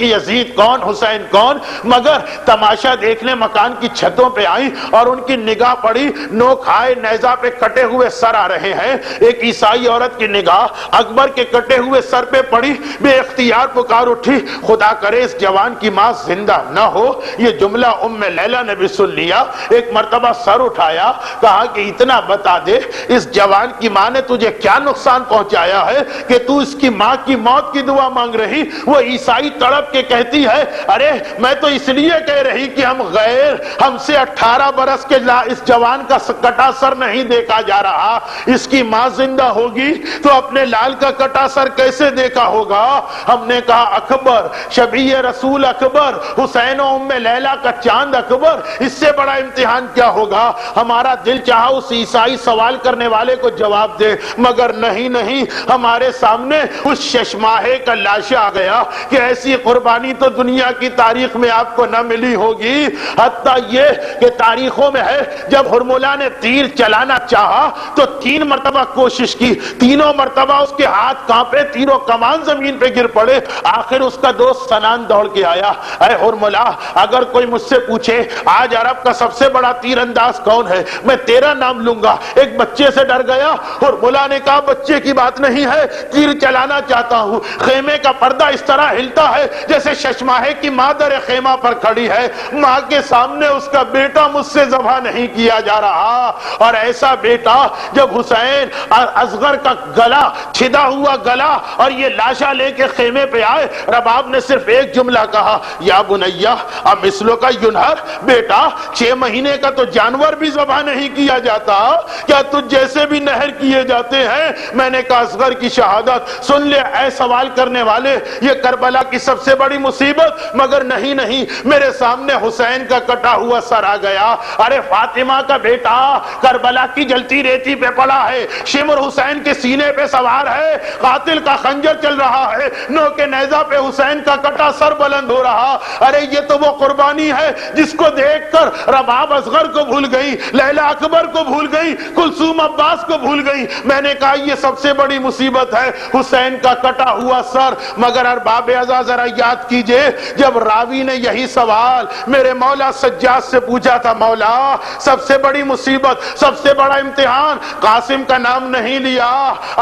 یزید کون حسین کون، مگر تماشا دیکھنے مکان کی چھتوں پہ آئی اور ان کی نگاہ پڑی، نوک ہائے نیزہ پہ کٹے ہوئے سر آ رہے ہیں۔ ایک عیسائی عورت کی نگاہ اکبر کے کٹے ہوئے سر پہ پڑی، بے اختیار پکار اٹھی خدا کرے اس جوان کی ماں زندہ نہ ہو۔ یہ جملہ ام لیلہ نے بھی سن لیا، ایک مرتبہ سر اٹھایا، کہا کہ اتنا بتا دے اس جوان کی ماں نے تجھے کیا نقصان پہنچایا ہے کہ تو اس کی ماں کی موت کی دعا مانگ رہی۔ وہ عیسائی تڑپ کے کہتی ہے ارے میں تو اس لیے کہہ رہی کہ ہم سے 18 برس کے اس جوان کا کٹا سر نہیں دیکھا جا رہا، اس کی ماں زندہ ہوگی تو اپنے لال کا کٹا سر کیسے دیکھا ہوگا۔ ہم نے کہا اکبر، شبیہ رسول اکبر، حسین و ام لیلہ کا چاند اکبر، اس سے بڑا امتحان کیا ہوگا۔ ہمارا دل چاہا اس عیسائی سوال کرنے والے کو جواب دے، مگر نہیں، ہمارے سامنے اس ششماہے کا لاشا آ گیا کہ ایسی قربانی تو دنیا کی تاریخ میں آپ کو نہ ملی ہوگی۔ حتیٰ یہ کہ تاریخوں میں ہے جب ہرملا نے تیر چلانا چاہا تو 3 مرتبہ کوشش کی، تینوں مرتبہ اس کے ہاتھ کانپے، تینوں کمان زمین پہ گر پڑے۔ آخر اس کا دوست سنان دوڑ کے آیا، اے ہرملا اگر کوئی مجھ سے پوچھے آج عرب کا سب سے بڑا تیر انداز کون ہے میں تیرا نام لوں گا۔ ایک بچے سے ڈر گیا، ہرملا نے کہا بچے کی بات نہیں ہے، تیر چلانا چاہتا ہوں۔ خیمے کا پردہ اس طرح ہلتا ہے جیسے ششماہے کی ماں در خیمہ پر کھڑی ہے، ماں کے سامنے اس کا بیٹا مجھ سے ذبح نہیں کیا جا رہا۔ اور ایسا بیٹا جب حسین اصغر کا گلا چھدا ہوا گلا اور یہ لاشا لے کے خیمے پہ آئے، رباب نے صرف ایک جملہ کہا، یا بنیا امثلو کا ینہر، بیٹا 6 مہینے کا تو جانور بھی ذبح نہیں کیا جاتا، کیا تجھ جیسے بھی نہر کیے جاتے ہیں۔ میں نے کہا اصغر کی شہادت سن لے اے سوال کرنے والے، یہ کربلا کی سب سے بڑی مصیبت، مگر نہیں میرے سامنے حسین کا کٹا ہوا سر آ گیا۔ ارے فاطمہ کا بیٹا کربلا کی جلتی ریتی پہ پڑا ہے، شمر حسین کے سینے پہ سوار ہے، قاتل کا خنجر چل رہا ہے، نو کے نیزہ پہ حسین کا کٹا سر بلند ہو رہا۔ ارے یہ تو وہ قربانی ہے جس کو دیکھ کر رباب اصغر کو بھول گئی، لیلا اکبر کو بھول گئی، کلثوم عباس کو بھول گئی۔ میں نے کہا یہ سب سے بڑی مصیبت ہے حسین کا کٹا ہوا سر، مگر ارباب اعزاز ذرا یاد کیجئے جب راوی نے یہی سوال میرے مولا سجاد سے پوچھا تھا، مولا سب سے بڑی مصیبت، سب سے بڑا امتحان، قاسم کا نام نہیں لیا،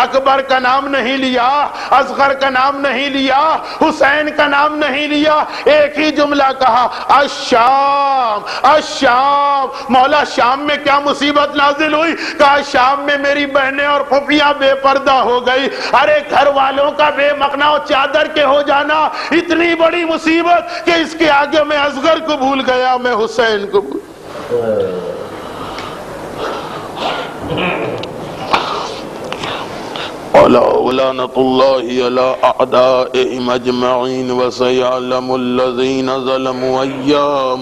اکبر کا نام نہیں لیا، اصغر کا نام نہیں لیا، حسین کا نام نہیں لیا، ایک ہی جملہ کہا، الشام الشام۔ مولا شام میں کیا مصیبت نازل ہوئی؟ کہا شام میں میری بہنیں اور پھوپھیاں بے پردہ ہو گئی۔ ارے گھر والوں کا بے مخنا و چادر کے ہو جانا اتنی بڑی مصیبت کہ اس کے آگے میں اصغر کو بھول گیا، میں حسین کو بھول لعنت اللہ علی اعدائهم اجمعین وسیعلم الذین ظلموا ای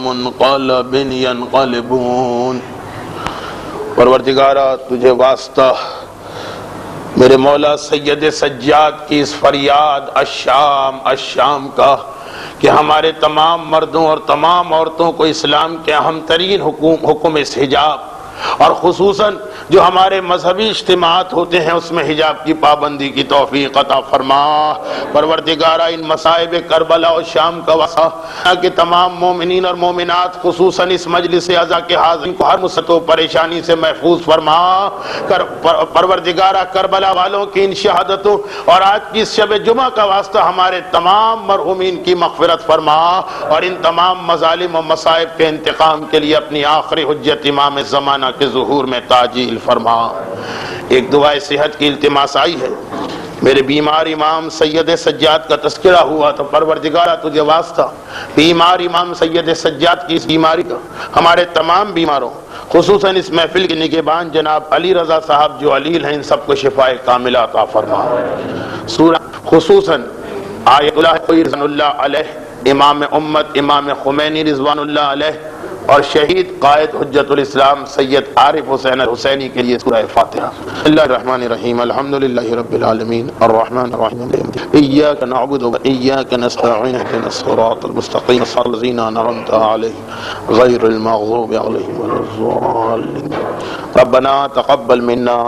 منقلب ینقلبون۔ پروردگارا تجھے واسطہ میرے مولا سید سجاد کی اس فریاد الشام الشام کا کہ ہمارے تمام مردوں اور تمام عورتوں کو اسلام کے اہم ترین حکم اس حجاب اور خصوصاً جو ہمارے مذہبی اجتماعات ہوتے ہیں اس میں حجاب کی پابندی کی توفیق عطا فرما۔ پروردگارہ ان مصائب کربلا اور شام کا واسطہ کہ تمام مومنین اور مومنات خصوصاً اس مجلس عزا کے حاضرین کو ہر مصیبت و پریشانی سے محفوظ فرما۔ پروردگارہ کربلا والوں کی ان شہادتوں اور آج کی اس شب جمعہ کا واسطہ ہمارے تمام مرحومین کی مغفرت فرما، اور ان تمام مظالم و مصائب کے انتقام کے لیے اپنی آخری حجت امام زمانہ کے ظہور میں تعجیل فرما۔ ایک دعائے صحت کی التماس آئی ہے، میرے بیمار امام سید سجاد کا تذکرہ ہوا تو پروردگارہ تجھے واسطہ بیمار امام سید سجاد کی اس بیماری کا ہمارے تمام بیماروں خصوصاً اس محفل کے نگہبان جناب علی رضا صاحب جو علیل ہیں ان سب کو شفاء کاملہ عطا فرما۔ سورہ خصوصاً آیت اللہ رضوان اللہ علیہ، امام امت امام خمینی رضوان اللہ علیہ اور شہید قائد حجت الاسلام سید عارف حسین الحسینی کے لیے سورہ فاتحہ۔ اللہ الرحمن الرحیم، الحمدللہ رب العالمین، الرحمن الرحیم، ایاک نعبد و ایاک نستعین، اهدنا الصراط المستقیم، صراط الذین انعمت علیہم غیر المغضوب علیہم ولا الضالین۔ ربنا تقبل منا